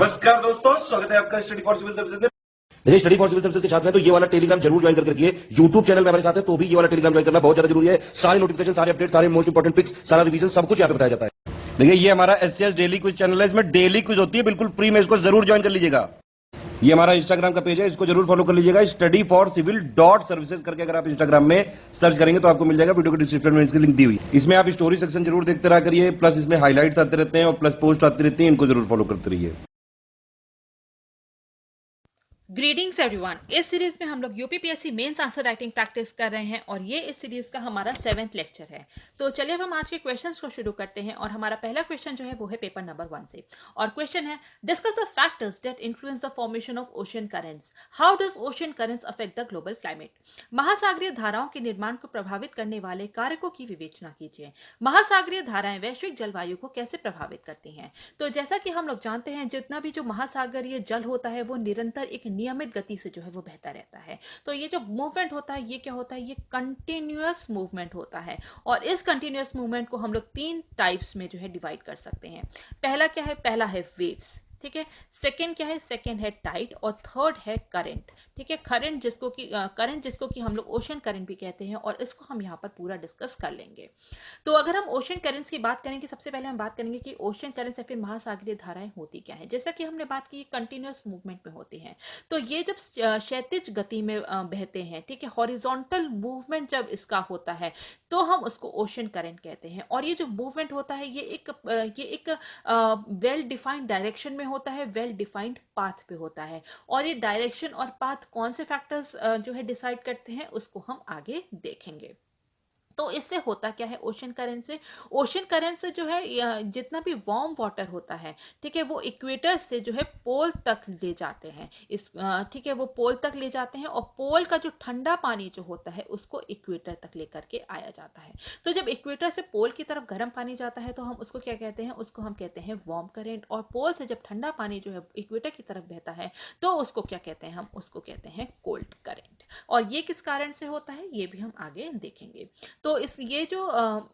नमस्कार दोस्तों, स्वागत है आपका स्टडी फॉर सिविल सर्विसेज में। देखिए, स्टडी फॉर सिविल सर्विसेज के छात्र हैं तो ये वाला टेलीग्राम जरूर ज्वाइन करके रखिए। यूट्यूब चैनल में हमारे साथ है तो भी ये वाला टेलीग्राम ज्वाइन करना बहुत ज्यादा जरूरी है। सारे नोटिफिकेशन, सारे अपडेट, सारे मोस्ट इंपोर्टेंट पिक्स, सारा रिवीजन सब कुछ यहाँ पे बताया जाता है। देखिए, ये हमारा एससीएस डेली क्विज चैनल है, इसमें डेली क्विज होती है, बिल्कुल फ्री में, इसको जरूर ज्वाइन कर लीजिएगा। ये हमारा इंस्टाग्राम का पेज है, इसको जरूर फॉलो कर लीजिएगा। Study for civil dot services करके अगर आप इंस्टाग्राम में सर्च करेंगे तो आपको मिल जाएगा। वीडियो के डिस्क्रिप्शन में इसकी लिंक दी हुई। इसमें आप स्टोरी सेक्शन जरूर देखते रहा करिए, प्लस इसमें हाईलाइट्स आते रहते हैं और प्लस पोस्ट आती रहती है, इनको जरूर फॉलो करते रहिए। Greetings everyone. इस सीरीज में हम लोग UPPSC mains answer writing practice कर रहे हैं और ये इस सीरीज का हमारा 7th लेक्चर है। तो चलिए अब हम आज के क्वेश्चंस को शुरू करते हैं और हमारा पहला क्वेश्चन जो है वो है पेपर नंबर 1 से। और क्वेश्चन है, discuss the factors that influence the formation of ocean currents. How does ocean currents affect the global climate. महासागरीय धाराओं के निर्माण को प्रभावित करने वाले कारकों की विवेचना कीजिए। महासागरीय धाराएं वैश्विक जलवायु को कैसे प्रभावित करती हैं। तो जैसा कि हम लोग जानते हैं, जितना भी जो महासागरीय जल होता है वो निरंतर एक नियमित गति से जो है वो बहता रहता है। तो ये जो मूवमेंट होता है ये क्या होता है, ये कंटिन्यूअस मूवमेंट होता है। और इस कंटिन्यूअस मूवमेंट को हम लोग 3 टाइप्स में जो है डिवाइड कर सकते हैं। पहला क्या है, पहला है वेव्स, ठीक है। सेकंड क्या है, सेकंड है टाइड और थर्ड है करंट, ठीक है। करंट जिसको कि हम लोग ओशन करंट भी कहते हैं और इसको हम यहाँ पर पूरा डिस्कस कर लेंगे। तो अगर हम ओशन करंट्स की बात करेंगे, सबसे पहले हम बात करेंगे कि ओशन करंट्स या फिर महासागरीय धाराएं होती क्या है। जैसा कि हमने बात की, कंटिन्यूअस मूवमेंट में होती हैं। तो ये जब क्षैतिज गति में बहते हैं, ठीक है, हॉरिजॉन्टल मूवमेंट जब इसका होता है तो हम उसको ओशन करंट कहते हैं। और ये जो मूवमेंट होता है ये एक वेल डिफाइंड डायरेक्शन में होता है, वेल डिफाइंड पाथ पे होता है। और ये डायरेक्शन और पाथ कौन से फैक्टर्स जो है डिसाइड करते हैं उसको हम आगे देखेंगे। तो इससे होता क्या है ओशन करंट से, ओशन करंट से जो है जितना भी वार्म वाटर होता है, ठीक है, वो इक्वेटर से जो है पोल तक ले जाते हैं। ठीक है, वो पोल तक ले जाते हैं और पोल का जो ठंडा पानी जो होता है उसको इक्वेटर तक लेकर के आया जाता है। तो जब इक्वेटर से पोल की तरफ गर्म पानी जाता है तो हम उसको क्या कहते हैं, उसको हम कहते हैं वार्म करंट। और पोल से जब ठंडा पानी जो है इक्वेटर की तरफ बहता है तो उसको क्या कहते हैं, हम उसको कहते हैं कोल्ड करंट। और ये किस कारण से होता है ये भी हम आगे देखेंगे। तो ये जो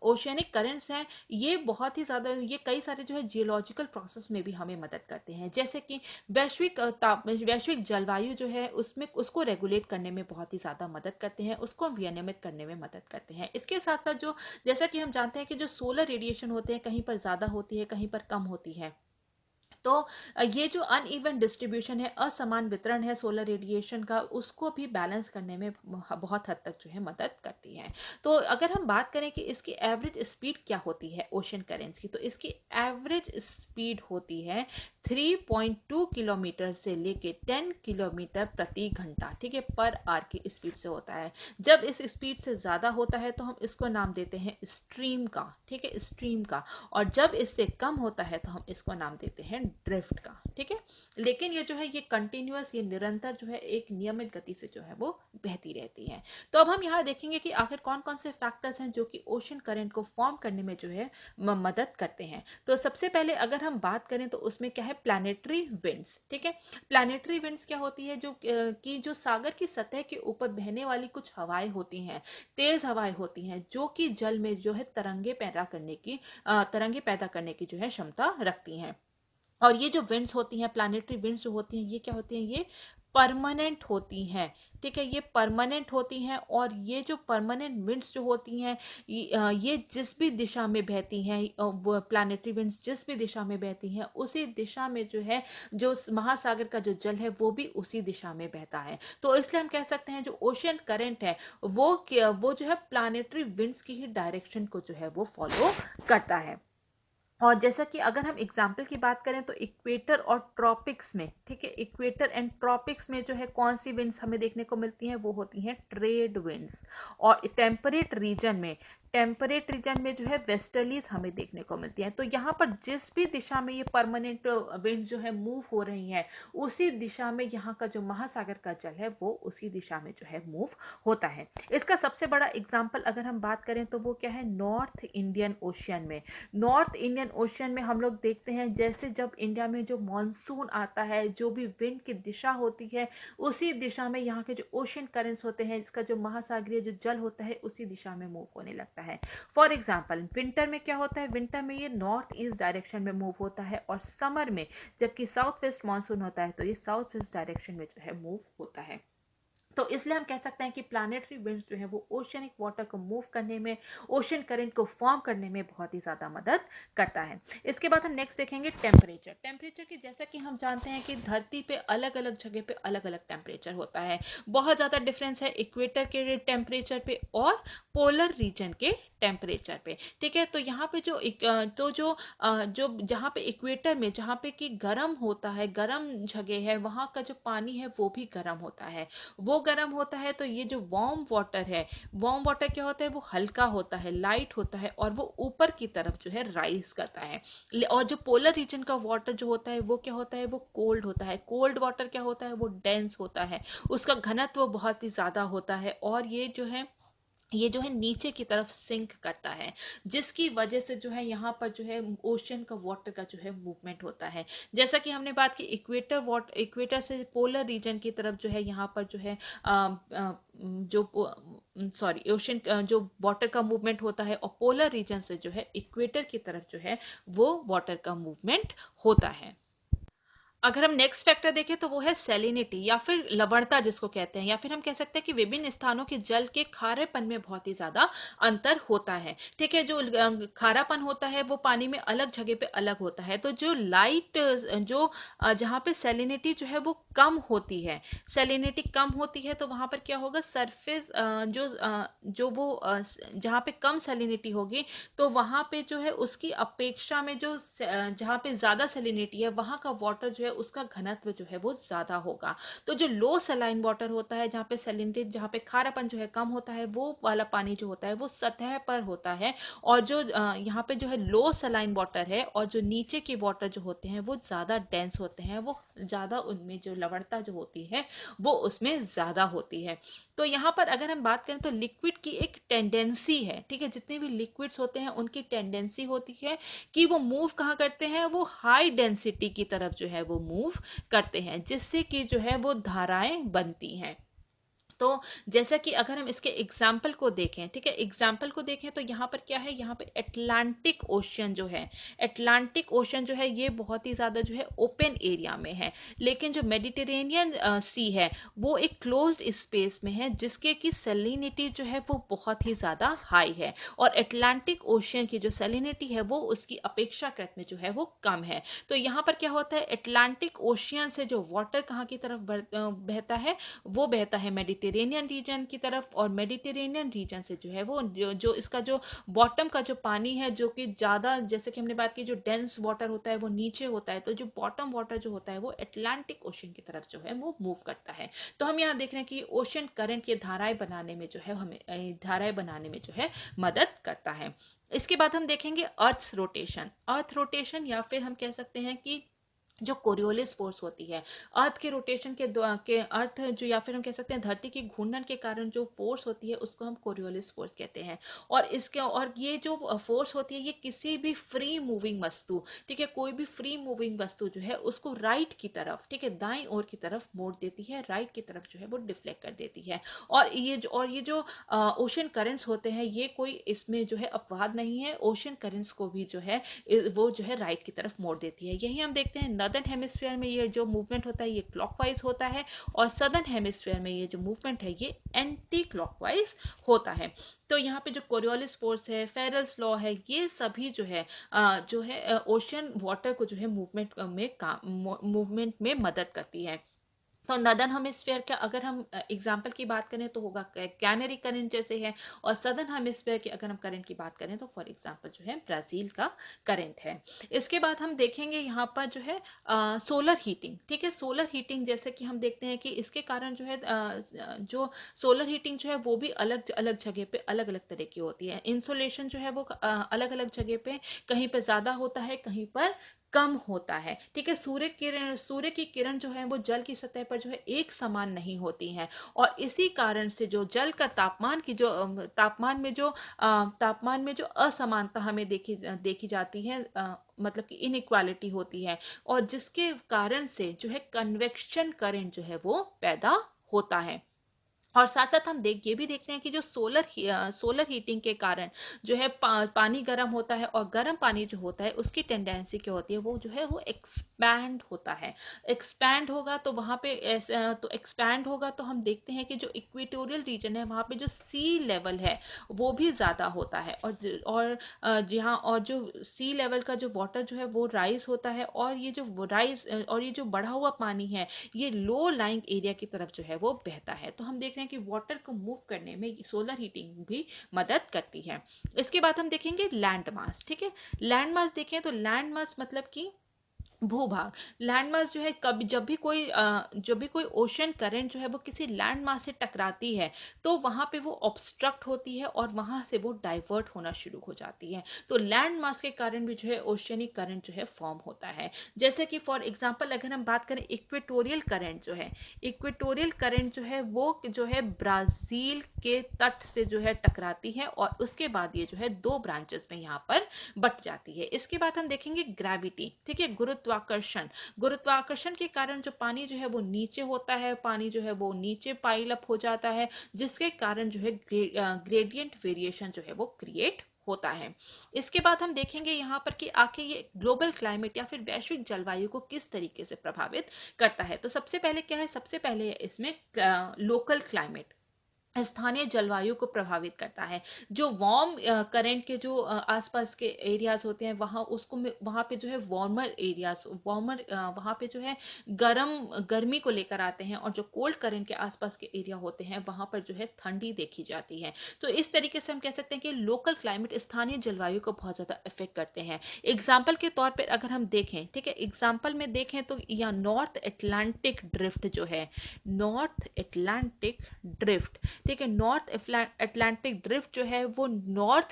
ओशियनिक करंट्स हैं ये बहुत ही ज़्यादा, ये कई सारे जो है जियोलॉजिकल प्रोसेस में भी हमें मदद करते हैं। जैसे कि वैश्विक जलवायु जो है उसमें उसको रेगुलेट करने में बहुत ही ज़्यादा मदद करते हैं, उसको विनियमित करने में मदद करते हैं। इसके साथ साथ जो, जैसा कि हम जानते हैं कि जो सोलर रेडिएशन होते हैं कहीं पर ज़्यादा होती है कहीं पर कम होती है। तो ये जो अनइवन डिस्ट्रीब्यूशन है, असमान वितरण है सोलर रेडिएशन का, उसको भी बैलेंस करने में बहुत हद तक जो है मदद करती है। तो अगर हम बात करें कि इसकी एवरेज स्पीड क्या होती है ओशन करेंट्स की, तो इसकी एवरेज स्पीड होती है 3.2 किलोमीटर से लेके 10 किलोमीटर प्रति घंटा, ठीक है, पर आवर की स्पीड से होता है। जब इस स्पीड से ज्यादा होता है तो हम इसको नाम देते हैं स्ट्रीम का, ठीक है, स्ट्रीम का। और जब इससे कम होता है तो हम इसको नाम देते हैं ड्रिफ्ट का, ठीक है। लेकिन ये जो है ये कंटिन्यूअस, ये निरंतर जो है एक नियमित गति से जो है वो बहती रहती है। तो अब हम यहाँ देखेंगे कि आखिर कौन कौन से फैक्टर्स हैं जो कि ओशन करंट को फॉर्म करने में जो है मदद करते हैं। तो सबसे पहले अगर हम बात करें तो उसमें क्या है, प्लैनेटरी विंड्स, ठीक है। प्लैनेटरी विंड्स क्या होती है, जो सागर की सतह के ऊपर बहने वाली कुछ हवाएं होती हैं, तेज हवाएं होती हैं, जो कि जल में जो है तरंगे पैदा करने की जो है क्षमता रखती हैं। और ये जो विंड्स होती हैं, प्लैनेटरी विंड्स जो होती हैं, ये क्या होती हैं, ये परमानेंट होती हैं, ठीक है, ये परमानेंट होती हैं। और ये जो परमानेंट विंड्स जो होती हैं ये जिस भी दिशा में बहती हैं, वो प्लैनेटरी विंड्स जिस भी दिशा में बहती हैं उसी दिशा में जो है जो महासागर का जो जल है वो भी उसी दिशा में बहता है। तो इसलिए हम कह सकते हैं जो ओशन करंट है वो जो है प्लैनेटरी विंड्स की ही डायरेक्शन को जो है वो फॉलो करता है। और जैसा कि अगर हम एग्जाम्पल की बात करें तो इक्वेटर और ट्रॉपिक्स में, ठीक है, इक्वेटर एंड ट्रॉपिक्स में जो है कौन सी विंड्स हमें देखने को मिलती हैं, वो होती हैं ट्रेड विंड्स। और टेम्परेट रीजन में जो है वेस्टर्लीज हमें देखने को मिलती हैं। तो यहाँ पर जिस भी दिशा में ये परमानेंट विंड जो है मूव हो रही हैं उसी दिशा में यहाँ का जो महासागर का जल है वो उसी दिशा में जो है मूव होता है। इसका सबसे बड़ा एग्जाम्पल अगर हम बात करें तो वो क्या है, नॉर्थ इंडियन ओशियन में। नॉर्थ इंडियन ओशियन में हम लोग देखते हैं जैसे जब इंडिया में जो मानसून आता है, जो भी विंड की दिशा होती है उसी दिशा में यहाँ के जो ओशन करंट्स होते हैं, इसका जो महासागरीय जो जल होता है उसी दिशा में मूव होने लगता है। करता है। फॉर एग्जाम्पल विंटर में क्या होता है, विंटर में ये नॉर्थ ईस्ट डायरेक्शन में मूव होता है, और समर में जबकि साउथ वेस्ट मानसून होता है तो ये साउथ वेस्ट डायरेक्शन में जो है मूव होता है। तो इसलिए हम कह सकते हैं कि प्लानिटरी विंड्स जो है वो ओशनिक वाटर को मूव करने में, ओशन करंट को फॉर्म करने में बहुत ही ज़्यादा मदद करता है। इसके बाद हम नेक्स्ट देखेंगे टेम्परेचर। टेम्परेचर की जैसा कि हम जानते हैं कि धरती पे अलग अलग जगह पे अलग अलग टेम्परेचर होता है। बहुत ज़्यादा डिफरेंस है इक्वेटर के टेम्परेचर पे और पोलर रीजन के टेम्परेचर पे। ठीक है, तो यहाँ पे जो जहाँ पे इक्वेटर में जहाँ पे कि गर्म होता है, गर्म जगह है, वहाँ का जो पानी है वो भी गर्म होता है। वो गर्म होता है तो ये जो वार्म वाटर है, वार्म वाटर क्या होता है, वो हल्का होता है, लाइट होता है, और वो ऊपर की तरफ जो है राइज करता है। और जो पोलर रीजन का वाटर जो होता है वो क्या होता है, वो कोल्ड होता है। कोल्ड वाटर क्या होता है, वो डेंस होता है, उसका घनत्व बहुत ही ज्यादा होता है, और ये जो है नीचे की तरफ सिंक करता है, जिसकी वजह से जो है यहाँ पर जो है ओशन का वाटर का जो है मूवमेंट होता है। जैसा कि हमने बात की इक्वेटर से पोलर रीजन की तरफ जो है यहाँ पर जो है जो ओशन जो वाटर का मूवमेंट होता है, और पोलर रीजन से जो है इक्वेटर की तरफ जो है वो वाटर का मूवमेंट होता है। अगर हम नेक्स्ट फैक्टर देखें तो वो है सैलिनिटी या फिर लवणता जिसको कहते हैं, या फिर हम कह सकते हैं कि विभिन्न स्थानों के जल के खारेपन में बहुत ही ज्यादा अंतर होता है। ठीक है, जो खारापन होता है वो पानी में अलग जगह पे अलग होता है। तो जो लाइट जहाँ पे सैलिनिटी जो है वो कम होती है, सैलिनिटी कम होती है, तो वहां पर क्या होगा, सरफेस जहाँ पे कम सैलिनिटी होगी तो वहां पे जो है उसकी अपेक्षा में जो जहाँ पे ज्यादा सैलिनिटी है वहां का वाटर जो है उसका घनत्व जो है वो ज्यादा होगा। तो जो लो सलाइन वाटर होता है, जहाँ पे सैलिनिटी, जहाँ पे खारापन जो है कम होता है, वो वाला पानी जो होता है वो सतह पर होता है, और जो यहाँ पे जो है लो सलाइन वाटर है, और जो नीचे के वाटर जो होते हैं वो ज्यादा डेंस होते हैं, वो ज्यादा उनमें जो लवणता जो होती है वो उसमें ज्यादा होती है। तो यहाँ पर अगर हम बात करें तो लिक्विड की एक टेंडेंसी है, ठीक है, जितने भी लिक्विड्स होते हैं उनकी टेंडेंसी होती है कि वो मूव कहाँ करते हैं, वो हाई डेंसिटी की तरफ जो है वो मूव करते हैं, जिससे कि जो है वो धाराएं बनती हैं। तो जैसा कि अगर हम इसके एग्जाम्पल को देखें, ठीक है, एग्जाम्पल को देखें तो यहाँ पर क्या है, यहाँ पे अटलांटिक ओशन जो है, अटलांटिक ओशन जो है ये बहुत ही ज्यादा जो है ओपन एरिया में है, लेकिन जो मेडिटेरेनियन सी है वो एक क्लोज्ड स्पेस में है, जिसके की सैलिनिटी जो है वो बहुत ही ज्यादा हाई है, और अटलांटिक ओशन की जो सैलिनिटी है वो उसकी अपेक्षाकृत में जो है वो कम है। तो यहाँ पर क्या होता है, अटलांटिक ओशियन से जो वाटर कहाँ की तरफ बहता है, वो बहता है मेडिटेरेनियन रीजन की तरफ, और मेडिटेरेनियन रीजन से जो है वो जो इसका जो बॉटम का जो पानी है, जो कि ज्यादा, जैसे कि हमने बात की, जो डेंस वाटर होता है वो नीचे होता है, तो जो बॉटम वाटर जो होता है वो अटलांटिक ओशन की तरफ जो है वो मूव करता है। तो हम यहाँ देख रहे हैं कि ओशन करंट की धाराएं बनाने में जो है हमें धाराएं बनाने में जो है मदद करता है। इसके बाद हम देखेंगे अर्थ रोटेशन, या फिर हम कह सकते हैं कि जो कोरियोलिस फोर्स होती है, अर्थ के रोटेशन के अर्थ जो, या फिर हम कह सकते हैं धरती की घूर्णन के कारण जो फोर्स होती है उसको हम कोरियोलिस फोर्स कहते हैं। और ये जो फोर्स होती है ये किसी भी फ्री मूविंग वस्तु, ठीक है, कोई भी फ्री मूविंग वस्तु जो है उसको राइट की तरफ, ठीक है, दाईं ओर की तरफ मोड़ देती है, राइट की तरफ जो है वो डिफ्लेक्ट कर देती है। और ये जो ओशन करंट्स होते हैं ये कोई इसमें जो है अपवाद नहीं है, ओशन करंट्स को भी जो है वो जो है राइट की तरफ मोड़ देती है। यही हम देखते हैं नॉर्दर्न हेमिस्फीयर में ये जो मूवमेंट होता है ये क्लॉकवाइज होता है, और सदर्न हेमिस्फीयर में ये जो मूवमेंट है ये एंटी क्लॉकवाइज होता है। तो यहाँ पे जो कोरियोलिस फोर्स है, फेरल्स लॉ है, ये सभी जो है ओशन वाटर को जो है मूवमेंट में मदद करती है। तो नॉर्दर्न हेमिस्फीयर का अगर हम एग्जांपल की बात करें तो होगा कैनरी करंट जैसे है, और सदर्न हेमिस्फीयर की अगर हम करंट की बात करें तो फॉर एग्जांपल जो है ब्राजील का करंट है। इसके बाद हम देखेंगे यहाँ पर जो है सोलर हीटिंग, ठीक है, सोलर हीटिंग जैसे कि हम देखते हैं कि इसके कारण जो है जो सोलर हीटिंग जो है वो भी अलग अलग जगह पे अलग अलग तरह की होती है। इंसोलेशन जो है वो अलग अलग जगह पे कहीं पे ज्यादा होता है, कहीं पर कम होता है, ठीक है। सूर्य की किरण जो है वो जल की सतह पर जो है एक समान नहीं होती हैं, और इसी कारण से जो जल का तापमान में जो असमानता हमें देखी जाती है, मतलब कि इनइक्वालिटी होती है, और जिसके कारण से जो है कन्वेक्शन करंट जो है वो पैदा होता है। और साथ साथ हम ये भी देखते हैं कि जो सोलर हीटिंग के कारण जो है पानी गर्म होता है, और गर्म पानी जो होता है उसकी टेंडेंसी क्या होती है, वो जो है वो एक्सपैंड होता है। एक्सपैंड होगा तो वहाँ पे तो एक्सपैंड होगा तो हम देखते हैं कि जो इक्वेटोरियल रीजन है वहाँ पे जो सी लेवल है वो भी ज़्यादा होता है, और जहाँ और जो सी लेवल का जो वाटर जो है वो राइज होता है, और ये जो राइज और ये जो बढ़ा हुआ पानी है ये लो लाइंग एरिया की तरफ जो है वो बहता है। तो हम देख रहे हैं कि वाटर को मूव करने में सोलर हीटिंग भी मदद करती है। इसके बाद हम देखेंगे लैंड मास। ठीक है, लैंड मास देखें तो लैंड मास मतलब कि भूभाग। लैंड मास जो है कभी जब भी कोई ओशन करंट जो है वो किसी लैंड मास से टकराती है तो वहां पे वो ऑब्स्ट्रक्ट होती है और वहां से वो डाइवर्ट होना शुरू हो जाती है। तो लैंड मास के कारण भी जो है ओशनिक करंट जो है फॉर्म होता है। जैसे कि फॉर एग्जांपल अगर हम बात करें इक्वेटोरियल करंट जो है, इक्वेटोरियल करंट जो है वो जो है ब्राजील के तट से जो है टकराती है, और उसके बाद ये जो है दो ब्रांचेस में यहाँ पर बट जाती है। इसके बाद हम देखेंगे ग्रेविटी। ठीक है, गुरुत्वाकर्षण। गुरुत्वाकर्षण के कारण जो पानी जो है वो नीचे होता है, पानी जो है वो नीचे पाइल अप हो जाता है, जिसके कारण जो है ग्रेडियंट वेरिएशन जो है वो क्रिएट होता है। इसके बाद हम देखेंगे यहाँ पर कि आखिर ये ग्लोबल क्लाइमेट या फिर वैश्विक जलवायु को किस तरीके से प्रभावित करता है। तो सबसे पहले क्या है, सबसे पहले इसमें लोकल क्लाइमेट, स्थानीय जलवायु को प्रभावित करता है। जो वार्म करंट के जो आसपास के एरियाज होते हैं वहाँ पे जो है वार्मर एरियाज, वहाँ पे जो है गर्मी को लेकर आते हैं, और जो कोल्ड करंट के आसपास के एरिया होते हैं वहाँ पर जो है ठंडी देखी जाती है। तो इस तरीके से हम कह सकते हैं कि लोकल क्लाइमेट स्थानीय जलवायु को बहुत ज़्यादा इफेक्ट करते हैं। एग्जाम्पल के तौर पर अगर हम देखें, ठीक है, एग्जाम्पल में देखें तो या नॉर्थ अटलांटिक ड्रिफ्ट जो है, नॉर्थ अटलांटिक ड्रिफ्ट, ठीक है, नॉर्थ अटलांटिक ड्रिफ्ट जो है वो नॉर्थ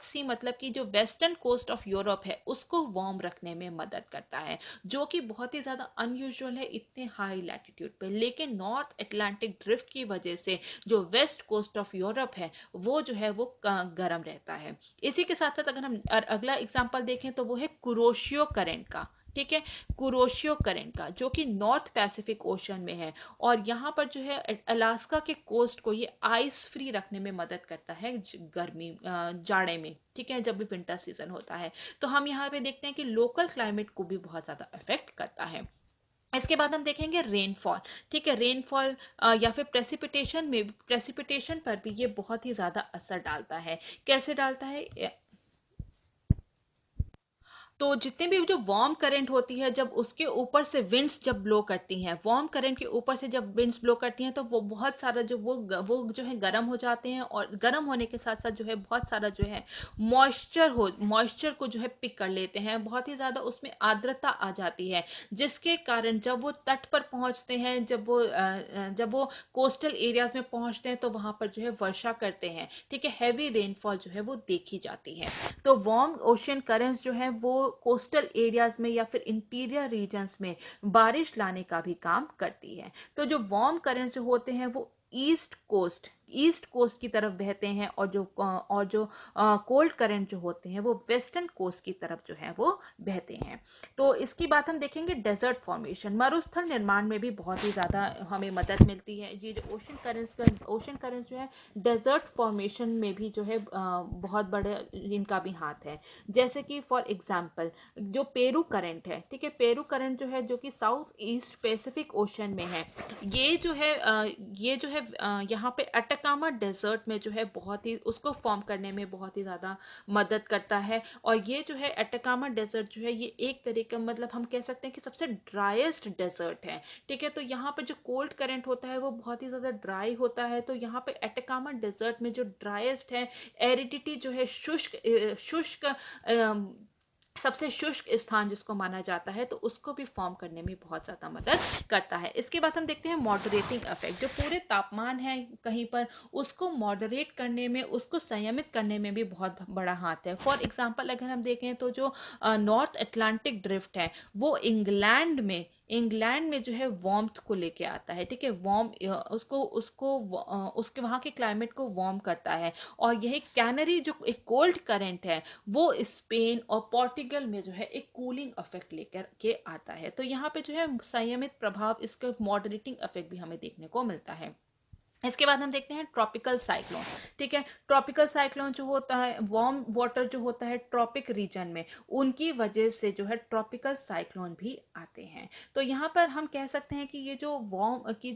सी मतलब कि जो वेस्टर्न कोस्ट ऑफ यूरोप है उसको वार्म रखने में मदद करता है, जो कि बहुत ही ज्यादा अनयूजुअल है इतने हाई लैटिट्यूड पे। लेकिन नॉर्थ अटलांटिक ड्रिफ्ट की वजह से जो वेस्ट कोस्ट ऑफ यूरोप है वो जो है वो गर्म रहता है। इसी के साथ साथ अगर हम अगला एग्जांपल देखें तो वो है कुरोशियो करंट का। ठीक है, कुरोशियो करंट का, जो कि नॉर्थ पैसिफिक ओशन में है, और यहाँ पर जो है अलास्का के कोस्ट को ये आइस फ्री रखने में मदद करता है जाड़े में। ठीक है, जब भी विंटर सीजन होता है। तो हम यहाँ पे देखते हैं कि लोकल क्लाइमेट को भी बहुत ज्यादा अफेक्ट करता है। इसके बाद हम देखेंगे रेनफॉल। ठीक है, रेनफॉल या फिर प्रेसिपिटेशन पर भी ये बहुत ही ज्यादा असर डालता है। कैसे डालता है, तो जितने भी जो वार्म करंट होती है जब उसके ऊपर से विंड्स जब ब्लो करती हैं, वार्म करंट के ऊपर से जब विंड्स ब्लो करती हैं तो वो बहुत सारा जो वो जो है गर्म हो जाते हैं, और गर्म होने के साथ साथ जो है बहुत सारा जो है मॉइस्चर को जो है पिक कर लेते हैं, बहुत ही ज्यादा उसमें आर्द्रता आ जाती है, जिसके कारण जब वो तट पर पहुंचते हैं, जब वो कोस्टल एरियाज में पहुंचते हैं तो वहां पर जो है वर्षा करते हैं। ठीक है, हैवी रेनफॉल जो है वो देखी जाती है। तो वार्म ओशियन करंट्स जो है वो कोस्टल एरियाज में या फिर इंटीरियर रीजन्स में बारिश लाने का भी काम करती है। तो जो वार्म करंट्स जो होते हैं वो ईस्ट कोस्ट की तरफ बहते हैं, और जो कोल्ड करंट जो होते हैं वो वेस्टर्न कोस्ट की तरफ जो है वो बहते हैं। तो इसकी बात हम देखेंगे डेजर्ट फॉर्मेशन, मरुस्थल निर्माण में भी बहुत ही ज्यादा हमें मदद मिलती है। ये जो ओशन करंट्स जो है डेजर्ट फॉर्मेशन में भी जो है बहुत बड़े इनका भी हाथ है। जैसे कि फॉर एग्जांपल जो पेरू करंट है, ठीक है, पेरू करंट जो है जो कि साउथ ईस्ट पैसिफिक ओशन में है, ये जो है यहाँ पे अटकामा डेजर्ट में जो है बहुत ही उसको फॉर्म करने में बहुत ही ज़्यादा मदद करता है। और ये जो है अटकामा डेजर्ट जो है ये एक तरीके मतलब हम कह सकते हैं कि सबसे ड्राइएस्ट डेजर्ट है। ठीक है, तो यहाँ पे जो कोल्ड करंट होता है वो बहुत ही ज़्यादा ड्राई होता है, तो यहाँ पे अटकामा डेजर्ट में जो ड्राइएस्ट है, एरिडिटी जो है शुष्क सबसे शुष्क स्थान जिसको माना जाता है, तो उसको भी फॉर्म करने में बहुत ज़्यादा मदद करता है। इसके बाद हम देखते हैं मॉडरेटिंग इफेक्ट, जो पूरे तापमान है कहीं पर उसको मॉडरेट करने में, उसको संयमित करने में भी बहुत बड़ा हाथ है। फॉर एग्जांपल अगर हम देखें तो जो नॉर्थ अटलांटिक ड्रिफ्ट है वो इंग्लैंड में जो है वार्मथ को लेके आता है। ठीक है, उसके वहाँ के क्लाइमेट को वार्म करता है, और यही कैनरी जो एक कोल्ड करंट है वो स्पेन और पोर्टुगल में जो है एक कूलिंग इफेक्ट लेकर के आता है। तो यहाँ पे जो है संयमित प्रभाव, इसका मॉडरेटिंग इफेक्ट भी हमें देखने को मिलता है। इसके बाद हम देखते हैं ट्रॉपिकल साइक्लोन। ठीक है, ट्रॉपिकल साइक्लोन जो होता है, वार्म वाटर जो होता है ट्रॉपिक रीजन में, उनकी वजह से जो है ट्रॉपिकल साइक्लोन भी आते हैं। तो यहाँ पर हम कह सकते हैं कि ये जो वार्म की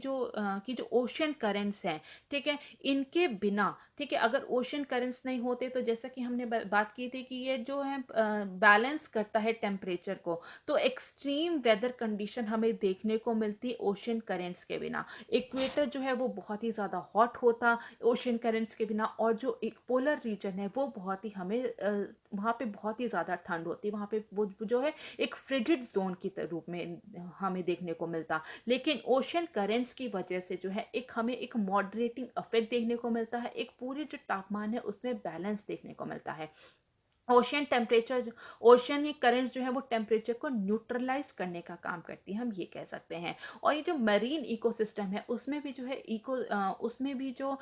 जो ओशन करेंट्स हैं, ठीक है, इनके बिना, ठीक है, अगर ओशन करेंट्स नहीं होते तो जैसा कि हमने बात की थी कि ये जो है बैलेंस करता है टेम्परेचर को, तो एक्सट्रीम वेदर कंडीशन हमें देखने को मिलती है ओशन करेंट्स के बिना। इक्वेटर जो है वो बहुत ही ज़्यादा हॉट होता ओशन करेंट्स के बिना, और जो एक पोलर रीजन है वो बहुत ही हमें वहाँ पे बहुत ही ज़्यादा ठंड होती है, वहाँ पे वो जो है एक फ्रिजिड जोन की रूप में हमें देखने को मिलता। लेकिन ओशन करेंट्स की वजह से जो है एक हमें एक मॉडरेटिंग इफेक्ट देखने को मिलता है, एक पूरे जो तापमान है उसमें बैलेंस देखने को मिलता है। ओशन टेम्परेचर, ओशन की करंट्स जो है वो टेम्परेचर को न्यूट्रलाइज करने का काम करती है, हम ये कह सकते हैं। और ये जो मरीन इकोसिस्टम है उसमें भी जो है उसमें भी जो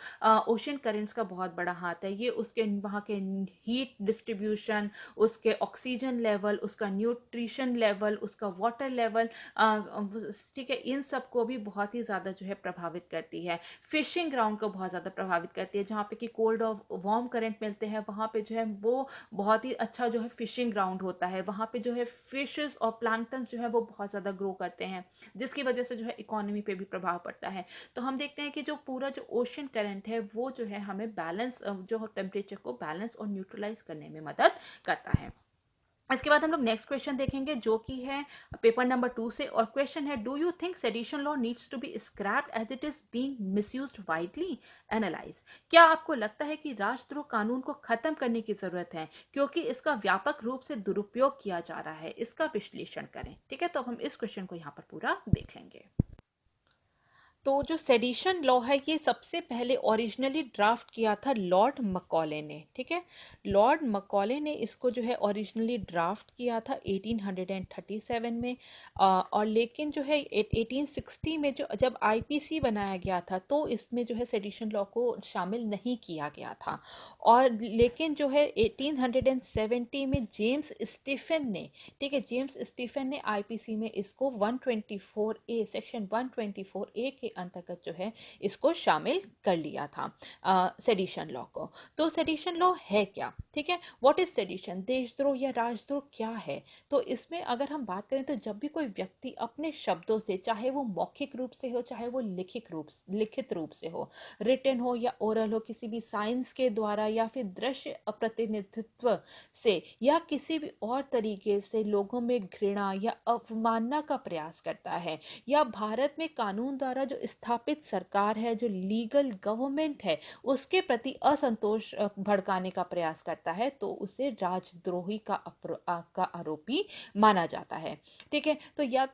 ओशन करंट्स का बहुत बड़ा हाथ है। ये उसके वहाँ के हीट डिस्ट्रीब्यूशन, उसके ऑक्सीजन लेवल, उसका न्यूट्रिशन लेवल, उसका वाटर लेवल, ठीक है, इन सब को भी बहुत ही ज़्यादा जो है प्रभावित करती है। फिशिंग ग्राउंड को बहुत ज़्यादा प्रभावित करती है, जहाँ पे कि कोल्ड और वार्म करंट मिलते हैं, वहाँ पे जो है वो बहुत ही अच्छा जो है फिशिंग ग्राउंड होता है। वहाँ पे जो है फिशेस और प्लैंक्टन्स जो है वो बहुत ज़्यादा ग्रो करते हैं, जिसकी वजह से जो है इकोनॉमी पे भी प्रभाव पड़ता है। तो हम देखते हैं कि जो पूरा जो ओशन करंट है वो जो है हमें बैलेंस, जो टेम्परेचर को बैलेंस और न्यूट्रलाइज करने में मदद करता है। इसके बाद हम लोग नेक्स्ट क्वेश्चन देखेंगे जो कि है पेपर नंबर 2 से, और क्वेश्चन है, do you think sedition law needs to be scrapped as it is being misused widely? Analyse. क्या आपको लगता है कि राष्ट्रद्रोह कानून को खत्म करने की जरूरत है क्योंकि इसका व्यापक रूप से दुरुपयोग किया जा रहा है? इसका विश्लेषण करें। ठीक है, तो हम इस क्वेश्चन को यहाँ पर पूरा देख लेंगे। तो जो सेडिशन लॉ है ये सबसे पहले ओरिजिनली ड्राफ्ट किया था लॉर्ड मकॉले ने। ठीक है, लॉर्ड मकॉले ने इसको जो है ओरिजिनली ड्राफ्ट किया था 1837 में, और लेकिन जो है 1860 में जो जब आईपीसी बनाया गया था तो इसमें जो है सेडिशन लॉ को शामिल नहीं किया गया था। और लेकिन जो है 1870 में जेम्स स्टीफन ने, ठीक है, जेम्स स्टीफन ने आईपीसी में इसको 124A सेक्शन 124A के अंतर्गत जो है इसको शामिल कर लिया था सेडिशन लॉ को। तो सेडिशन लॉ है क्या? ठीक है, व्हाट इज सेडिशन? देशद्रोह या राजद्रोह क्या है? तो इसमें अगर हम बात करें तो जब भी कोई व्यक्ति अपने शब्दों से, चाहे वो मौखिक रूप से हो चाहे वो लिखित रूप से हो, रिटन हो या ओरल हो, किसी भी साइंस के द्वारा या फिर दृश्य प्रतिनिधित्व से या किसी भी और तरीके से लोगों में घृणा या अवमानना का प्रयास करता है, या भारत में कानून द्वारा जो स्थापित सरकार है, जो लीगल गवर्नमेंट है, उसके प्रति असंतोष भड़काने का प्रयास करता है, तो उसे राजद्रोही का आरोपी माना जाता है। ठीक है, तो या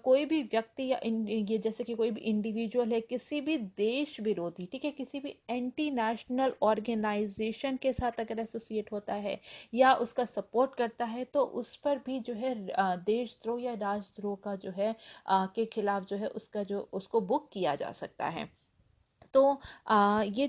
कोई भी व्यक्ति या ये जैसे कि कोई भी इंडिविजुअल है किसी भी देश विरोधी, ठीक है, किसी भी एंटी नेशनल ऑर्गेनाइजेशन के साथ अगर एसोसिएट होता है या उसका सपोर्ट करता है तो उस पर भी जो है देशद्रोह या राजद्रोह का जो है के खिलाफ जो है उसका जो उसको बुक किया जा सकता है। तो ये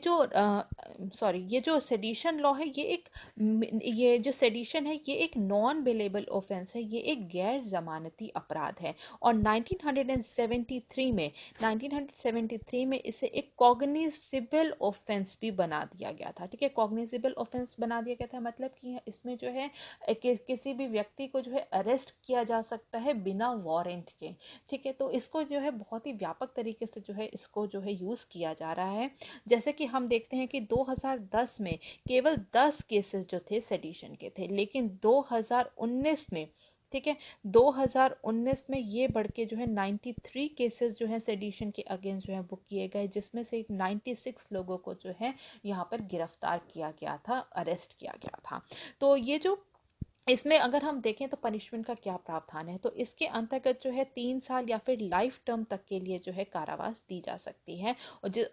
जो सेडिशन लॉ है ये जो सेडिशन है ये एक नॉन बेलेबल ऑफेंस है, ये एक गैर जमानती अपराध है। और 1973 में इसे एक कॉग्निजिबल ऑफेंस भी बना दिया गया था। ठीक है, कॉग्निजिबल ऑफेंस बना दिया गया था, मतलब कि इसमें जो है किसी भी व्यक्ति को जो है अरेस्ट किया जा सकता है बिना वारंट के। ठीक है, तो इसको जो है बहुत ही व्यापक तरीके से जो है इसको जो है यूज किया जा रहा है। जैसे कि हम देखते हैं कि 2010 में केवल 10 केसेस जो थे सेडिशन के थे, लेकिन 2019 में, ठीक है, 2019 में ये बढ़ के जो है 93 केसेस जो है सेडिशन के अगेंस्ट जो है बुक किए गए, जिसमें से 96 लोगों को जो है यहाँ पर गिरफ्तार किया गया था, अरेस्ट किया गया था। तो ये जो इसमें अगर हम देखें तो पनिशमेंट का क्या प्रावधान है, तो इसके अंतर्गत जो है 3 साल या फिर लाइफ टर्म तक के लिए जो है कारावास दी जा सकती है,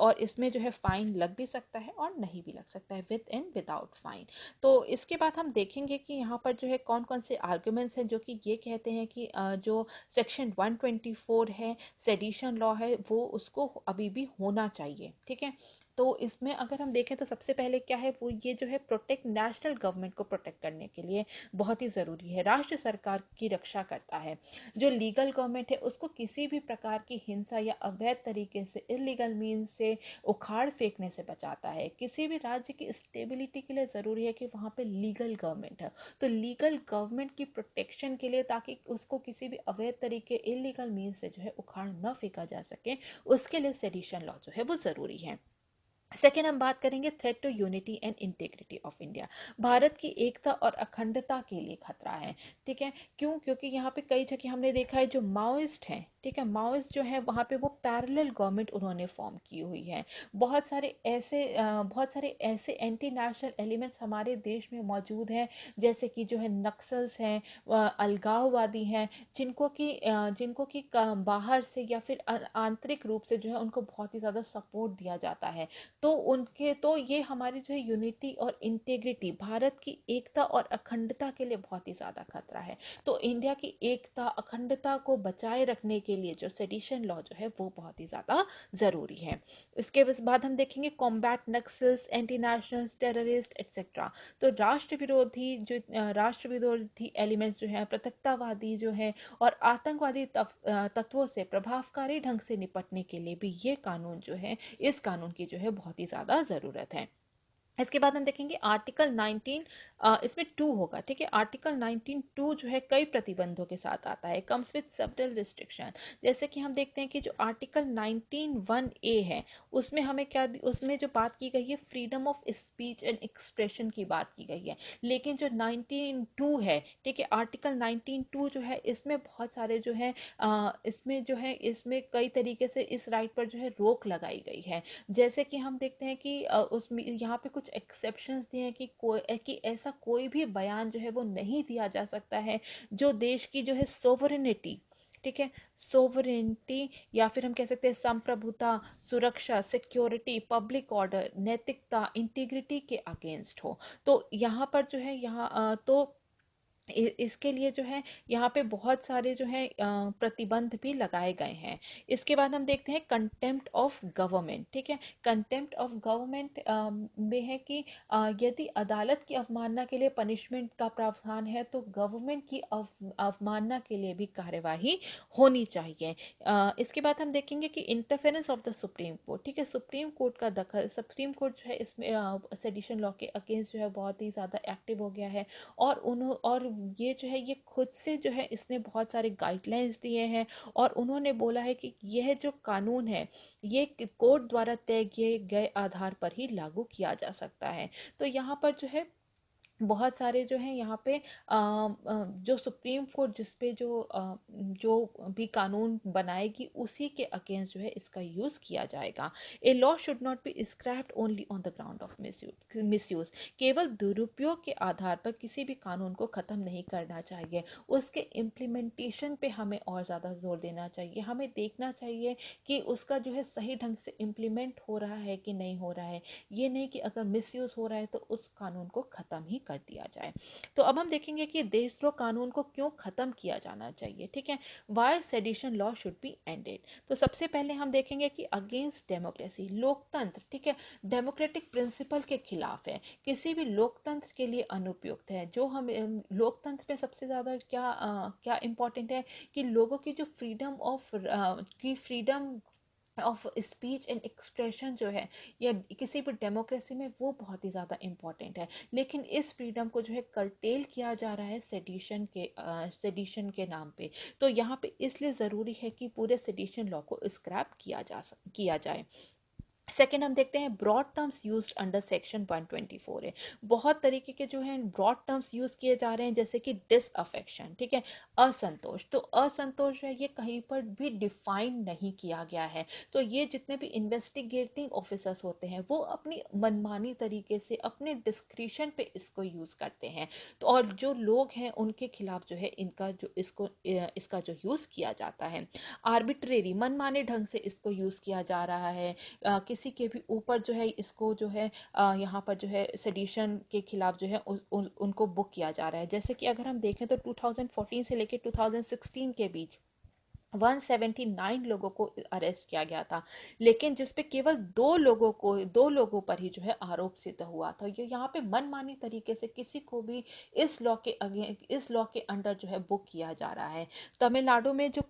और इसमें जो है फाइन लग भी सकता है और नहीं भी लग सकता है, विद एंड विदाउट फाइन। तो इसके बाद हम देखेंगे कि यहाँ पर जो है कौन कौन से आर्ग्यूमेंट्स हैं जो कि ये कहते हैं कि जो सेक्शन 124 है सेडिशन लॉ है वो उसको अभी भी होना चाहिए। ठीक है, तो इसमें अगर हम देखें तो सबसे पहले क्या है, वो ये जो है प्रोटेक्ट नेशनल गवर्नमेंट को प्रोटेक्ट करने के लिए बहुत ही ज़रूरी है, राष्ट्र सरकार की रक्षा करता है। जो लीगल गवर्नमेंट है उसको किसी भी प्रकार की हिंसा या अवैध तरीके से, इलीगल मीन से उखाड़ फेंकने से बचाता है। किसी भी राज्य की स्टेबिलिटी के लिए ज़रूरी है कि वहाँ पे लीगल गवर्नमेंट है। तो लीगल गवर्नमेंट की प्रोटेक्शन के लिए, ताकि उसको किसी भी अवैध तरीके, इलीगल मीन से जो है उखाड़ न फेंका जा सके, उसके लिए सेडिशन लॉ जो है वो ज़रूरी है। सेकेंड हम बात करेंगे threat to unity and integrity of India. Bharat की एकता और अखंडता के लिए खतरा है। ठीक है, क्यों? क्योंकि यहाँ पे कई जगह हमने देखा है जो माओइस्ट हैं, ठीक है, माओइस्ट जो है वहाँ पे वो पैरेलल गवर्नमेंट उन्होंने फॉर्म की हुई है। बहुत सारे ऐसे एंटी नेशनल एलिमेंट्स हमारे देश में मौजूद हैं, जैसे कि जो है नक्सल्स हैं, अलगाववादी हैं, जिनको कि बाहर से या फिर आंतरिक रूप से जो है उनको बहुत ही ज़्यादा सपोर्ट दिया जाता है। तो ये हमारी जो है यूनिटी और इंटेग्रिटी, भारत की एकता और अखंडता के लिए बहुत ही ज्यादा खतरा है। तो इंडिया की एकता, अखंडता को बचाए रखने के लिए जो सेडिशन लॉ जो है वो बहुत ही ज्यादा जरूरी है। इसके बाद हम देखेंगे combat Naxals, anti national, terrorist etcetera. तो राष्ट्र विरोधी एलिमेंट्स जो है, पृथकतावादी जो है और आतंकवादी तत्वों से प्रभावकारी ढंग से निपटने के लिए भी ये कानून जो है, इस कानून की जो है बहुत ही ज़्यादा ज़रूरत है। इसके बाद हम देखेंगे आर्टिकल 19, इसमें 2 होगा, ठीक है। आर्टिकल 19(2) जो है कई प्रतिबंधों के साथ आता है, कम्स विद सेवरल रिस्ट्रिक्शन। जैसे कि हम देखते हैं कि जो आर्टिकल 19(1)(a) है, उसमें जो बात की गई है, freedom of speech and expression की बात की गई है। लेकिन जो 19(2) है, ठीक है, आर्टिकल 19(2) जो है, इसमें बहुत सारे जो है इसमें कई तरीके से इस राइट पर जो है रोक लगाई गई है। जैसे कि हम देखते हैं कि उसमें यहाँ पे कुछ एक्सेप्शंस दिए हैं कि ऐसा कोई भी बयान जो है वो नहीं दिया जा सकता है जो देश की जो है सोवरेनिटी, ठीक है, सोवरेनिटी या फिर हम कह सकते हैं संप्रभुता, सुरक्षा, सिक्योरिटी, पब्लिक ऑर्डर, नैतिकता, इंटीग्रिटी के अगेंस्ट हो। तो यहाँ पर जो है इसके लिए जो है यहाँ पे बहुत सारे जो है प्रतिबंध भी लगाए गए हैं। इसके बाद हम देखते हैं कंटेम्प्ट ऑफ गवर्नमेंट, ठीक है। कंटेम्प्ट ऑफ गवर्नमेंट में है कि यदि अदालत की अवमानना के लिए पनिशमेंट का प्रावधान है, तो गवर्नमेंट की अवमानना के लिए भी कार्यवाही होनी चाहिए। इसके बाद हम देखेंगे कि interference of the supreme court, ठीक है, सुप्रीम कोर्ट का दखल, सुप्रीम कोर्ट जो है इसमें सेडिशन लॉ के अगेंस्ट जो है बहुत ही ज़्यादा एक्टिव हो गया है। और ये जो है ये खुद से जो है इसने बहुत सारे गाइडलाइंस दिए हैं, और उन्होंने बोला है कि यह जो कानून है ये कोर्ट द्वारा तय किए गए आधार पर ही लागू किया जा सकता है। तो यहाँ पर जो है बहुत सारे जो हैं यहाँ पे जो सुप्रीम कोर्ट जिस पे जो भी कानून बनाएगी उसी के अगेंस्ट जो है इसका यूज़ किया जाएगा। A law should not be scrapped only on the ground of misuse. केवल दुरुपयोग के आधार पर किसी भी कानून को ख़त्म नहीं करना चाहिए, उसके इम्प्लीमेंटेशन पे हमें और ज़्यादा जोर देना चाहिए। हमें देखना चाहिए कि उसका जो है सही ढंग से इम्प्लीमेंट हो रहा है कि नहीं हो रहा है। ये नहीं कि अगर मिसयूज़ हो रहा है तो उस कानून को ख़त्म ही कर दिया जाए। तो अब हम देखेंगे कि देशद्रोह कानून को क्यों ख़त्म किया जाना चाहिए, ठीक है। Why sedition law should be ended. तो सबसे पहले हम देखेंगे कि अगेंस्ट डेमोक्रेसी, लोकतंत्र, ठीक है, डेमोक्रेटिक प्रिंसिपल के खिलाफ है, किसी भी लोकतंत्र के लिए अनुपयुक्त है। जो हम लोकतंत्र में सबसे ज़्यादा क्या इम्पोर्टेंट है कि लोगों की जो freedom of speech and expression जो है या किसी भी डेमोक्रेसी में, वो बहुत ही ज़्यादा इम्पॉर्टेंट है। लेकिन इस फ्रीडम को जो है कर्टेल किया जा रहा है सेडिशन के नाम पे। तो यहाँ पे इसलिए ज़रूरी है कि पूरे सेडिशन लॉ को स्क्रैप किया जाए। सेकेंड हम देखते हैं broad terms used under section 124 है। बहुत तरीके के जो हैं ब्रॉड टर्म्स यूज किए जा रहे हैं, जैसे कि डिसअफेक्शन, ठीक है, असंतोष। तो असंतोष है ये कहीं पर भी डिफाइन नहीं किया गया है। तो ये जितने भी इन्वेस्टिगेटिंग ऑफिसर्स होते हैं वो अपनी मनमानी तरीके से अपने डिस्क्रिशन पे इसको यूज करते हैं। तो और जो लोग हैं उनके खिलाफ जो है इसका जो यूज किया जाता है, आर्बिट्रेरी, मनमाने ढंग से इसको यूज किया जा रहा है। किसी के भी ऊपर जो है इसको जो है यहाँ पर जो है सेडिशन के खिलाफ जो है उनको बुक किया जा रहा है। जैसे कि अगर हम देखें तो 2014 से लेकर 2016 के बीच 179 लोगों को अरेस्ट किया गया था, लेकिन जिसपे केवल दो लोगों पर ही जो है आरोप सिद्ध हुआ था। ये यहाँ पे मनमानी तरीके से किसी को भी इस लॉ के अंडर जो है बुक किया जा रहा है। तमिलनाडु में जो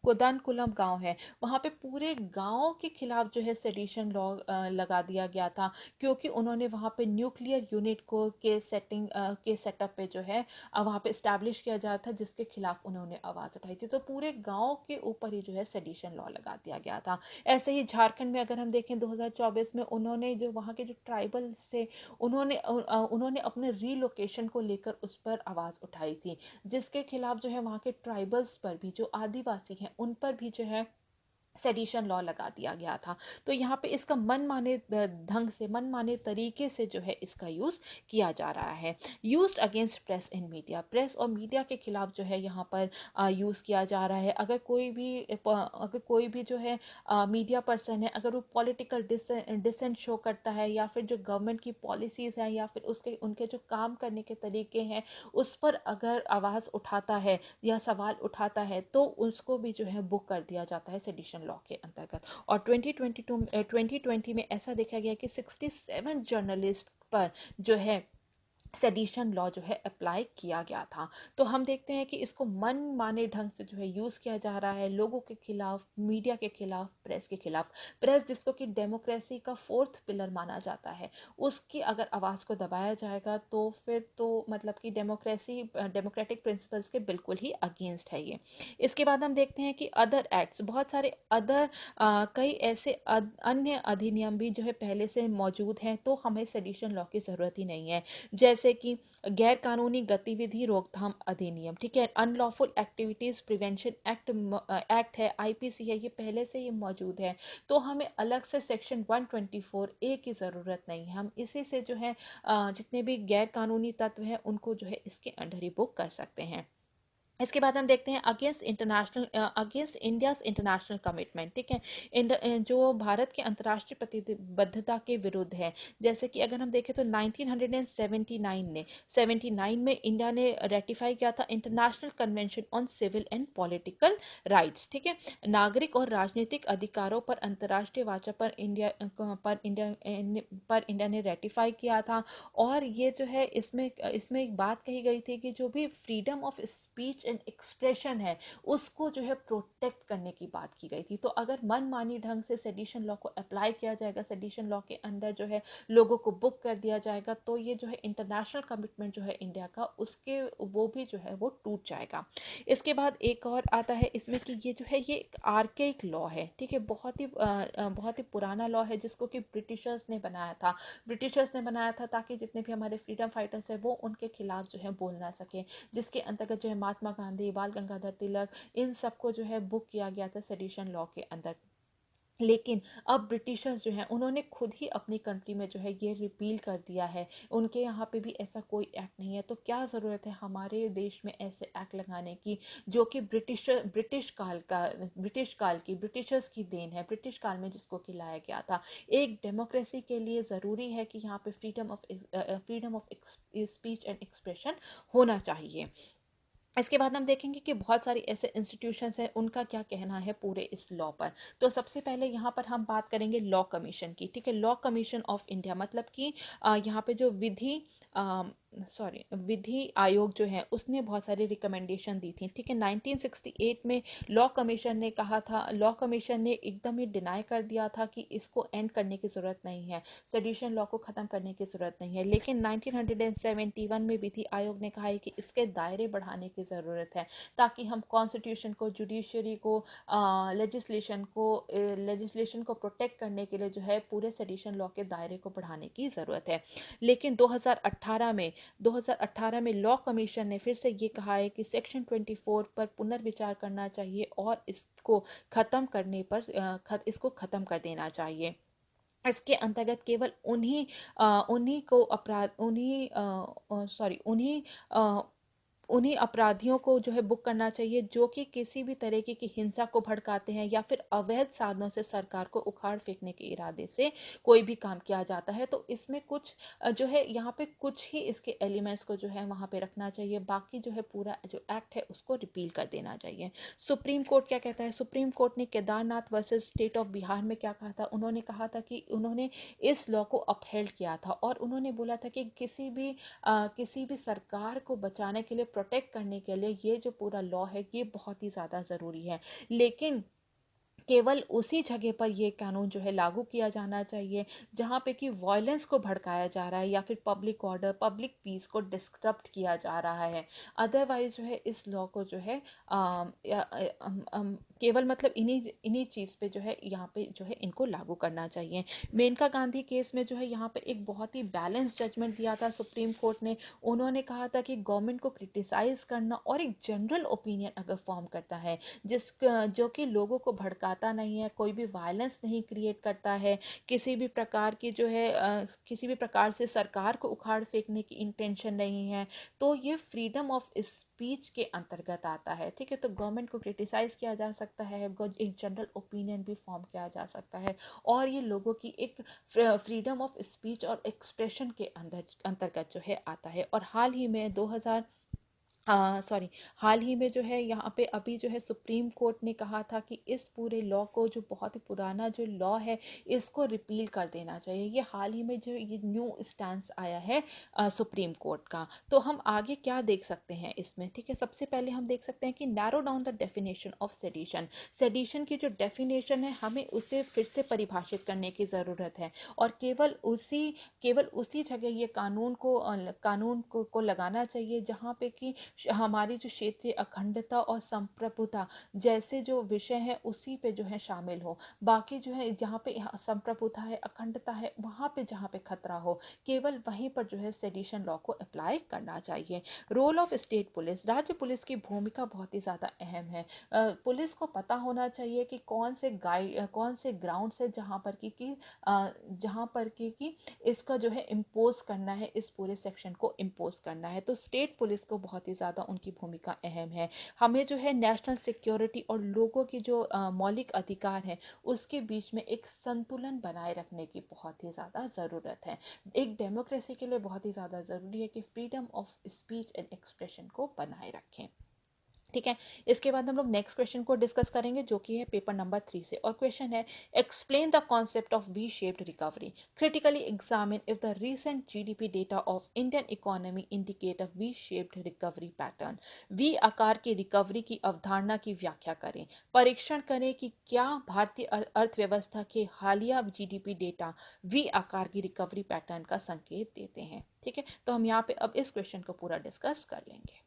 कुदानकुलम गांव है, वहां पे पूरे गांव के खिलाफ जो है सेडिशन लॉ लगा दिया गया था, क्योंकि उन्होंने वहां पे न्यूक्लियर यूनिट को के सेटअप पे जो है वहां पे स्टैब्लिश किया जा था, जिसके खिलाफ उन्होंने आवाज उठाई थी। तो पूरे गांव के ऊपर ही जो है सेडिशन लॉ लगा दिया गया था। ऐसे ही झारखंड में अगर हम देखें 2024 में उन्होंने जो वहां के जो ट्राइबल से उन्होंने अपने रीलोकेशन को लेकर उस पर आवाज उठाई थी, जिसके खिलाफ जो है वहां के ट्राइबल्स पर भी, जो आदिवासी हैं उन पर भी जो है सेडिशन लॉ लगा दिया गया था। तो यहाँ पे इसका मन माने तरीके से जो है इसका यूज किया जा रहा है। Used against press and media, press और मीडिया के खिलाफ जो है यहाँ पर यूज किया जा रहा है। अगर कोई भी जो है मीडिया पर्सन है, अगर वो पॉलिटिकल डिसेंट शो करता है, या फिर जो गवर्नमेंट की पॉलिसीज हैं, या फिर उसके उनके जो काम करने के तरीके हैं उस पर अगर आवाज उठाता है या सवाल उठाता है, तो उसको भी जो है बुक कर दिया जाता है सेडिशन लॉ के अंतर्गत। और 2020 में ऐसा देखा गया कि 67 जर्नलिस्ट पर जो है सेडिशन लॉ जो है अप्लाई किया गया था। तो हम देखते हैं कि इसको मन माने ढंग से जो है यूज किया जा रहा है लोगों के खिलाफ, मीडिया के खिलाफ, प्रेस के खिलाफ। प्रेस जिसको कि डेमोक्रेसी का फोर्थ पिलर माना जाता है, उसकी अगर आवाज को दबाया जाएगा तो फिर तो मतलब कि डेमोक्रेटिक प्रिंसिपल्स के बिल्कुल ही अगेंस्ट है ये। इसके बाद हम देखते हैं कि अदर एक्ट्स, बहुत सारे कई ऐसे अन्य अधिनियम भी जो है पहले से मौजूद हैं, तो हमें सेडिशन लॉ की जरूरत ही नहीं है। जैसे कि गैर कानूनी गतिविधि रोकथाम अधिनियम, ठीक है, अनलॉफुल एक्टिविटीज प्रिवेंशन एक्ट है, आईपीसी है, ये पहले से ही मौजूद है। तो हमें अलग से सेक्शन 124A की जरूरत नहीं है। हम इसी से जो है जितने भी गैर कानूनी तत्व हैं उनको जो है इसके अंडर ही बुक कर सकते हैं। इसके बाद हम देखते हैं अगेंस्ट इंडियाज इंटरनेशनल कमिटमेंट, ठीक है, जो भारत के अंतर्राष्ट्रीय प्रतिबद्धता के विरुद्ध है। जैसे कि अगर हम देखें तो 1979 में इंडिया ने रेटिफाई किया था international convention on civil and political rights, ठीक है, नागरिक और राजनीतिक अधिकारों पर अंतर्राष्ट्रीय वाचा पर इंडिया ने रेटिफाई किया था। और ये जो है इसमें एक बात कही गई थी कि जो भी freedom of speech and expression है उसको जो है प्रोटेक्ट करने की बात की गई थी। तो अगर मनमानी ढंग से सेडिशन लॉ को अप्लाई किया जाएगा, सेडिशन लॉ के अंदर जो है लोगों को बुक कर दिया जाएगा, तो ये जो है इंटरनेशनल कमिटमेंट जो है इंडिया का, उसके वो भी जो है वो टूट जाएगा। इसके बाद एक और आता है इसमें कि ये जो है ये एक आर्केइक लॉ है, ठीक है, बहुत ही पुराना लॉ है, जिसको कि ब्रिटिशर्स ने बनाया था ताकि जितने भी हमारे फ्रीडम फाइटर्स हैं वो उनके खिलाफ जो है बोल ना सके, जिसके अंतर्गत जो है महात्मा गांधी, बाल गंगाधर तिलक, इन सबको जो है बुक किया गया था सेडिशन लॉ के अंदर। लेकिन अब ब्रिटिशर्स जो हैं उन्होंने खुद ही अपनी कंट्री में जो है ये रिपील कर दिया है, उनके यहाँ पे भी ऐसा कोई एक्ट नहीं है। तो क्या ज़रूरत है हमारे देश में ऐसे एक्ट लगाने की जो कि ब्रिटिशर्स की देन है, ब्रिटिश काल में जिसको कि लाया गया था। एक डेमोक्रेसी के लिए ज़रूरी है कि यहाँ पे freedom of speech and expression होना चाहिए। इसके बाद हम देखेंगे कि बहुत सारी ऐसे इंस्टीट्यूशंस हैं, उनका क्या कहना है पूरे इस लॉ पर। तो सबसे पहले यहाँ पर हम बात करेंगे लॉ कमीशन की, ठीक है, लॉ कमीशन ऑफ इंडिया, मतलब कि यहाँ पे जो विधि आयोग जो है उसने बहुत सारी रिकमेंडेशन दी थी, ठीक है। 1968 में लॉ कमीशन ने एकदम ही डिनाई कर दिया था कि इसको एंड करने की जरूरत नहीं है, सेडिशन लॉ को खत्म करने की जरूरत नहीं है। लेकिन 1971 में विधि आयोग ने कहा है कि इसके दायरे बढ़ाने की ज़रूरत है, ताकि हम कॉन्स्टिट्यूशन को, जुडिशरी को, लेजिस्लेशन को प्रोटेक्ट करने के लिए जो है पूरे सेडिशन लॉ के दायरे को बढ़ाने की ज़रूरत है। लेकिन 2018 में लॉ कमीशन ने फिर से ये कहा है कि सेक्शन 24 पर पुनर्विचार करना चाहिए और इसको खत्म कर देना चाहिए। इसके अंतर्गत केवल उन्हीं को अपराध उन्हीं उन्हीं अपराधियों को जो है बुक करना चाहिए जो कि किसी भी तरीके की हिंसा को भड़काते हैं या फिर अवैध साधनों से सरकार को उखाड़ फेंकने के इरादे से कोई भी काम किया जाता है। तो इसमें कुछ जो है यहाँ पे कुछ ही इसके एलिमेंट्स को जो है वहाँ पे रखना चाहिए, बाकी जो है पूरा जो एक्ट है उसको रिपील कर देना चाहिए। सुप्रीम कोर्ट क्या कहता है? सुप्रीम कोर्ट ने Kedarnath versus state of Bihar में क्या कहा था? उन्होंने कहा था कि उन्होंने इस लॉ को अपहेल्ड किया था और उन्होंने बोला था कि किसी भी सरकार को बचाने के लिए, प्रोटेक्ट करने के लिए ये जो पूरा लॉ है ये बहुत ही ज़्यादा ज़रूरी है। लेकिन केवल उसी जगह पर ये कानून जो है लागू किया जाना चाहिए जहाँ पे कि वॉयलेंस को भड़काया जा रहा है या फिर पब्लिक ऑर्डर, पब्लिक पीस को डिस्टर्ब किया जा रहा है। अदरवाइज जो है इस लॉ को जो है केवल मतलब इन्हीं इन्हीं चीज़ पे जो है यहाँ पे जो है इनको लागू करना चाहिए। मेनका गांधी केस में जो है यहाँ पे एक बहुत ही बैलेंस जजमेंट दिया था सुप्रीम कोर्ट ने। उन्होंने कहा था कि गवर्नमेंट को क्रिटिसाइज करना और एक जनरल ओपिनियन अगर फॉर्म करता है जो कि लोगों को भड़काता नहीं है, कोई भी वायलेंस नहीं क्रिएट करता है, किसी भी प्रकार की जो है किसी भी प्रकार से सरकार को उखाड़ फेंकने की इंटेंशन नहीं है, तो ये फ्रीडम ऑफ स्पीच के अंतर्गत आता है। ठीक है, तो गवर्नमेंट को क्रिटिसाइज किया जा सकता है, एक जनरल ओपिनियन भी फॉर्म किया जा सकता है और ये लोगों की एक फ्रीडम ऑफ स्पीच और एक्सप्रेशन के अंतर्गत जो है आता है। और हाल ही में जो है यहाँ पे अभी जो है सुप्रीम कोर्ट ने कहा था कि इस पूरे लॉ को, जो बहुत ही पुराना जो लॉ है, इसको रिपील कर देना चाहिए। ये हाल ही में जो ये न्यू स्टैंस आया है सुप्रीम कोर्ट का। तो हम आगे क्या देख सकते हैं इसमें? ठीक है, सबसे पहले हम देख सकते हैं कि narrow down the definition of sedition. Sedition की जो डेफिनेशन है हमें उसे फिर से परिभाषित करने की ज़रूरत है और केवल उसी जगह ये कानून को लगाना चाहिए जहाँ पे कि हमारी जो क्षेत्रीय अखंडता और संप्रभुता जैसे जो विषय है उसी पे जो है शामिल हो। बाकी जो है जहाँ पे संप्रभुता है, अखंडता है, वहाँ पे जहाँ पे खतरा हो, केवल वहीं पर जो है सेडिशन लॉ को अप्लाई करना चाहिए। रोल ऑफ स्टेट पुलिस, राज्य पुलिस की भूमिका बहुत ही ज़्यादा अहम है। पुलिस को पता होना चाहिए कि कौन से ग्राउंड से जहाँ पर कि इसका जो है इम्पोज करना है, इस पूरे सेक्शन को इम्पोज करना है। तो स्टेट पुलिस को बहुत ही ज़्यादा उनकी भूमिका अहम है। हमें जो है नेशनल सिक्योरिटी और लोगों की जो मौलिक अधिकार है उसके बीच में एक संतुलन बनाए रखने की बहुत ही ज़्यादा ज़रूरत है। एक डेमोक्रेसी के लिए बहुत ही ज़्यादा ज़रूरी है कि freedom of speech and expression को बनाए रखें। ठीक है, इसके बाद हम लोग नेक्स्ट क्वेश्चन को डिस्कस करेंगे जो कि है पेपर नंबर 3 से। और क्वेश्चन है, explain the concept of V shaped recovery, critically examine if the recent GDP data of Indian economy indicate a V shaped recovery pattern. V आकार की रिकवरी की अवधारणा की व्याख्या करें। परीक्षण करें कि क्या भारतीय अर्थव्यवस्था के हालिया जीडीपी डेटा वी आकार की रिकवरी पैटर्न का संकेत देते हैं। ठीक है, तो हम यहाँ पे अब इस क्वेश्चन को पूरा डिस्कस कर लेंगे।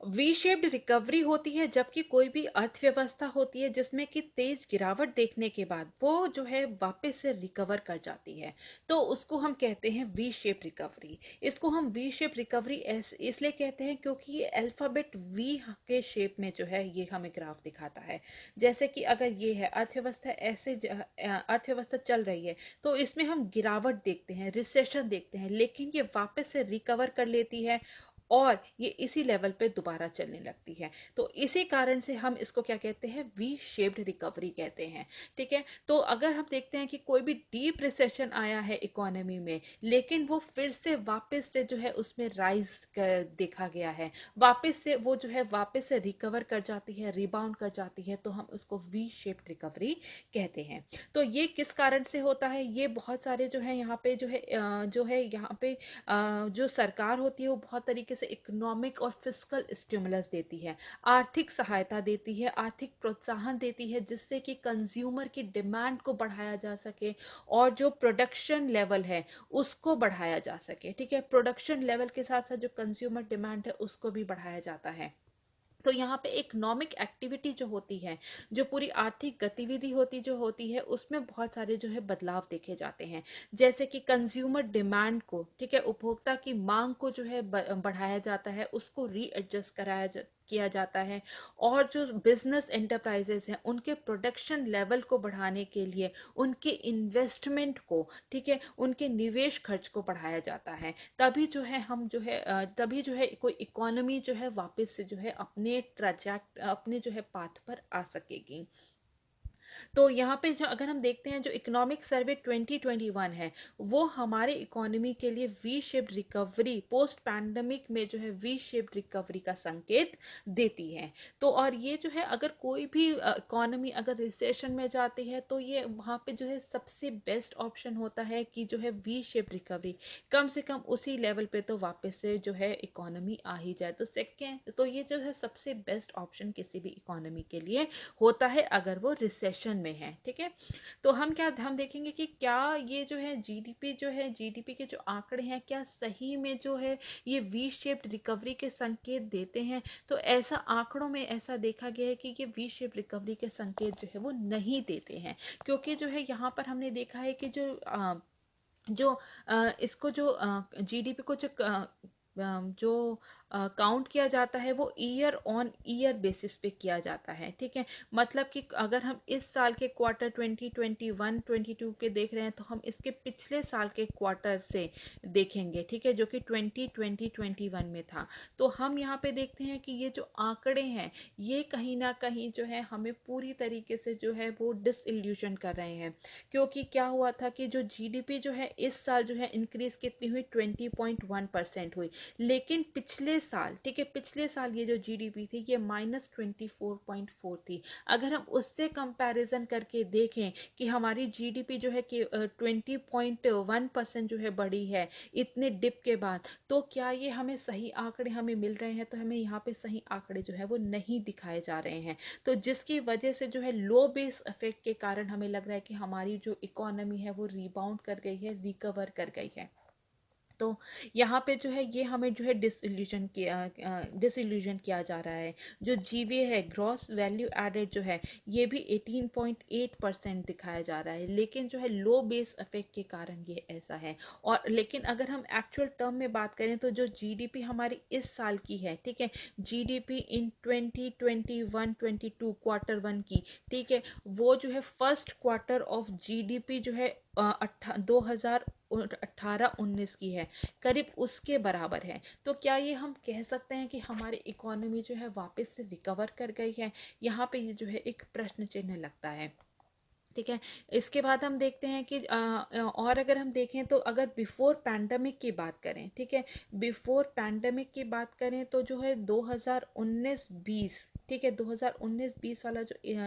वी शेप्ड रिकवरी होती है जबकि कोई भी अर्थव्यवस्था होती है जिसमें कि तेज गिरावट देखने के बाद वो जो है वापस से रिकवर कर जाती है, तो उसको हम कहते हैं वी शेप रिकवरी। इसको हम वी शेप रिकवरी इसलिए कहते हैं क्योंकि ये अल्फाबेट वी के शेप में जो है ये हमें ग्राफ दिखाता है। जैसे कि अगर ये है अर्थव्यवस्था चल रही है तो इसमें हम गिरावट देखते हैं, रिसेशन देखते हैं, लेकिन ये वापस से रिकवर कर लेती है और ये इसी लेवल पे दोबारा चलने लगती है। तो इसी कारण से हम इसको क्या कहते हैं? वी शेप्ड रिकवरी कहते हैं। ठीक है, तो अगर हम देखते हैं कि कोई भी डीप रिसेशन आया है इकोनॉमी में लेकिन वो फिर से वापस से जो है उसमें राइज देखा गया है, वापस से वो जो है वापस से रिकवर कर जाती है, रिबाउंड कर जाती है, तो हम उसको वी शेप्ड रिकवरी कहते हैं। तो ये किस कारण से होता है? ये बहुत सारे जो है यहाँ पे यहाँ पे जो सरकार होती है वो बहुत तरीके से इकोनॉमिक और फिस्कल स्टिमुलस देती है, आर्थिक सहायता देती है, आर्थिक प्रोत्साहन देती है जिससे कि कंज्यूमर की डिमांड को बढ़ाया जा सके और जो प्रोडक्शन लेवल है उसको बढ़ाया जा सके। ठीक है, प्रोडक्शन लेवल के साथ साथ जो कंज्यूमर डिमांड है उसको भी बढ़ाया जाता है। तो यहाँ पे इकोनॉमिक एक्टिविटी जो होती है, जो पूरी आर्थिक गतिविधि होती है उसमें बहुत सारे जो है बदलाव देखे जाते हैं। जैसे कि कंज्यूमर डिमांड को, ठीक है, उपभोक्ता की मांग को जो है बढ़ाया जाता है, उसको रीएडजस्ट किया जाता है, और जो बिजनेस एंटरप्राइजेस हैं उनके प्रोडक्शन लेवल को बढ़ाने के लिए उनके इन्वेस्टमेंट को, ठीक है, उनके निवेश खर्च को बढ़ाया जाता है। तभी जो है हम जो है तभी जो है कोई इकोनॉमी जो है वापस से जो है अपने जो है पाथ पर आ सकेगी। तो यहाँ पे जो अगर हम देखते हैं जो इकोनॉमिक सर्वे 2021 है, वो हमारे इकोनॉमी के लिए we shaped recovery, post pandemic में जो है वी शेप्ड रिकवरी का संकेत देती है। तो और ये जो है अगर कोई भी इकोनॉमी अगर रिसेशन में जाती है तो ये वहाँ पे जो है सबसे बेस्ट ऑप्शन होता है कि जो है वी शेप्ड रिकवरी, कम से कम उसी लेवल पे तो वापस से जो है इकोनॉमी आ ही जाए। तो सेकेंड, तो ये जो है सबसे बेस्ट ऑप्शन किसी भी इकोनॉमी के लिए होता है अगर वो रिसेशन में है, ठीक है। तो हम देखेंगे कि क्या ये जो है जीडीपी के जो आंकड़े हैं क्या सही में जो है ये वी शेप्ड रिकवरी के संकेत देते हैं। तो ऐसा आंकड़ों में ऐसा देखा गया है कि ये वी शेप्ड रिकवरी के संकेत जो है वो नहीं देते हैं, क्योंकि जो है यहाँ पर हमने देखा है कि इसको जो जीडीपी को जो काउंट किया जाता है वो ईयर ऑन ईयर बेसिस पे किया जाता है, ठीक है। मतलब कि अगर हम इस साल के क्वार्टर 2021-22 के देख रहे हैं तो हम इसके पिछले साल के क्वार्टर से देखेंगे, ठीक है, जो कि 2020-21 में था। तो हम यहाँ पे देखते हैं कि ये जो आंकड़े हैं ये कहीं ना कहीं जो है हमें पूरी तरीके से जो है वो डिसइल्यूजन कर रहे हैं, क्योंकि क्या हुआ था कि जो जीडीपी जो है इस साल जो है इंक्रीज कितनी हुई, 20.1% हुई, लेकिन पिछले साल, ठीक है, पिछले साल ये जो जीडीपी थी ये -24.4 थी। अगर हम उससे कंपैरिजन करके देखें कि हमारी जीडीपी जो है कि 20.1% जो है बढ़ी है इतने डिप के बाद, तो क्या ये हमें सही आंकड़े हमें मिल रहे हैं? तो हमें यहाँ पे सही आंकड़े जो है वो नहीं दिखाए जा रहे हैं। तो जिसकी वजह से जो है लो बेस इफेक्ट के कारण हमें लग रहा है कि हमारी जो इकोनॉमी है वो रिबाउंड कर गई है, रिकवर कर गई है। तो यहाँ पे जो है ये हमें जो है डिसइल्यूजन किया जा रहा है। जो जीवीए है, ग्रॉस वैल्यू एडेड जो है, ये भी 18.8% दिखाया जा रहा है, लेकिन जो है लो बेस इफेक्ट के कारण ये ऐसा है। और लेकिन अगर हम एक्चुअल टर्म में बात करें तो जो जीडीपी हमारी इस साल की है, ठीक है, जीडीपी इन 2021-22 क्वार्टर वन की, ठीक है, वो जो है फर्स्ट क्वार्टर ऑफ जीडीपी जो है 2018-19 की है, करीब उसके बराबर है। तो क्या ये हम कह सकते हैं कि हमारी इकोनॉमी जो है वापस से रिकवर कर गई है? यहाँ पे ये जो है एक प्रश्न चिन्ह लगता है, ठीक है। इसके बाद हम देखते हैं कि और अगर हम देखें तो अगर बिफोर पैंडमिक की बात करें, ठीक है, बिफोर पैंडमिक की बात करें तो जो है 2019-20, ठीक है, 2019-20 वाला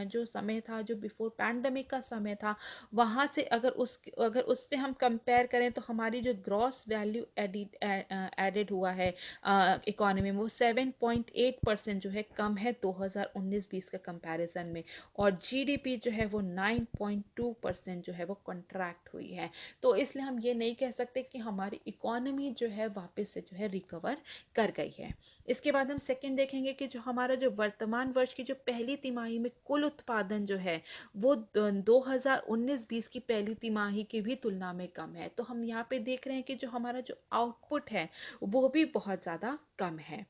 जो समय था, जो बिफोर पैंडमिक का समय था, वहाँ से अगर उससे हम कंपेयर करें तो हमारी जो ग्रॉस वैल्यू एडेड हुआ है इकोनॉमी में, वो 7.8% जो है कम है 2019-20 के कंपैरिजन में, और जीडीपी जो है वो 9.2% जो है वो कॉन्ट्रैक्ट हुई है। तो इसलिए हम ये नहीं कह सकते कि हमारी इकोनॉमी जो है वापस से जो है रिकवर कर गई है। इसके बाद हम सेकंड देखेंगे कि जो हमारा जो वर्तमान वर्ष की जो पहली तिमाही में कुल उत्पादन जो है वो 2019-20 की पहली तिमाही की भी तुलना में कम है। तो हम यहाँ पे देख रहे हैं कि जो हमारा जो आउटपुट है वो भी बहुत ज़्यादा कम है।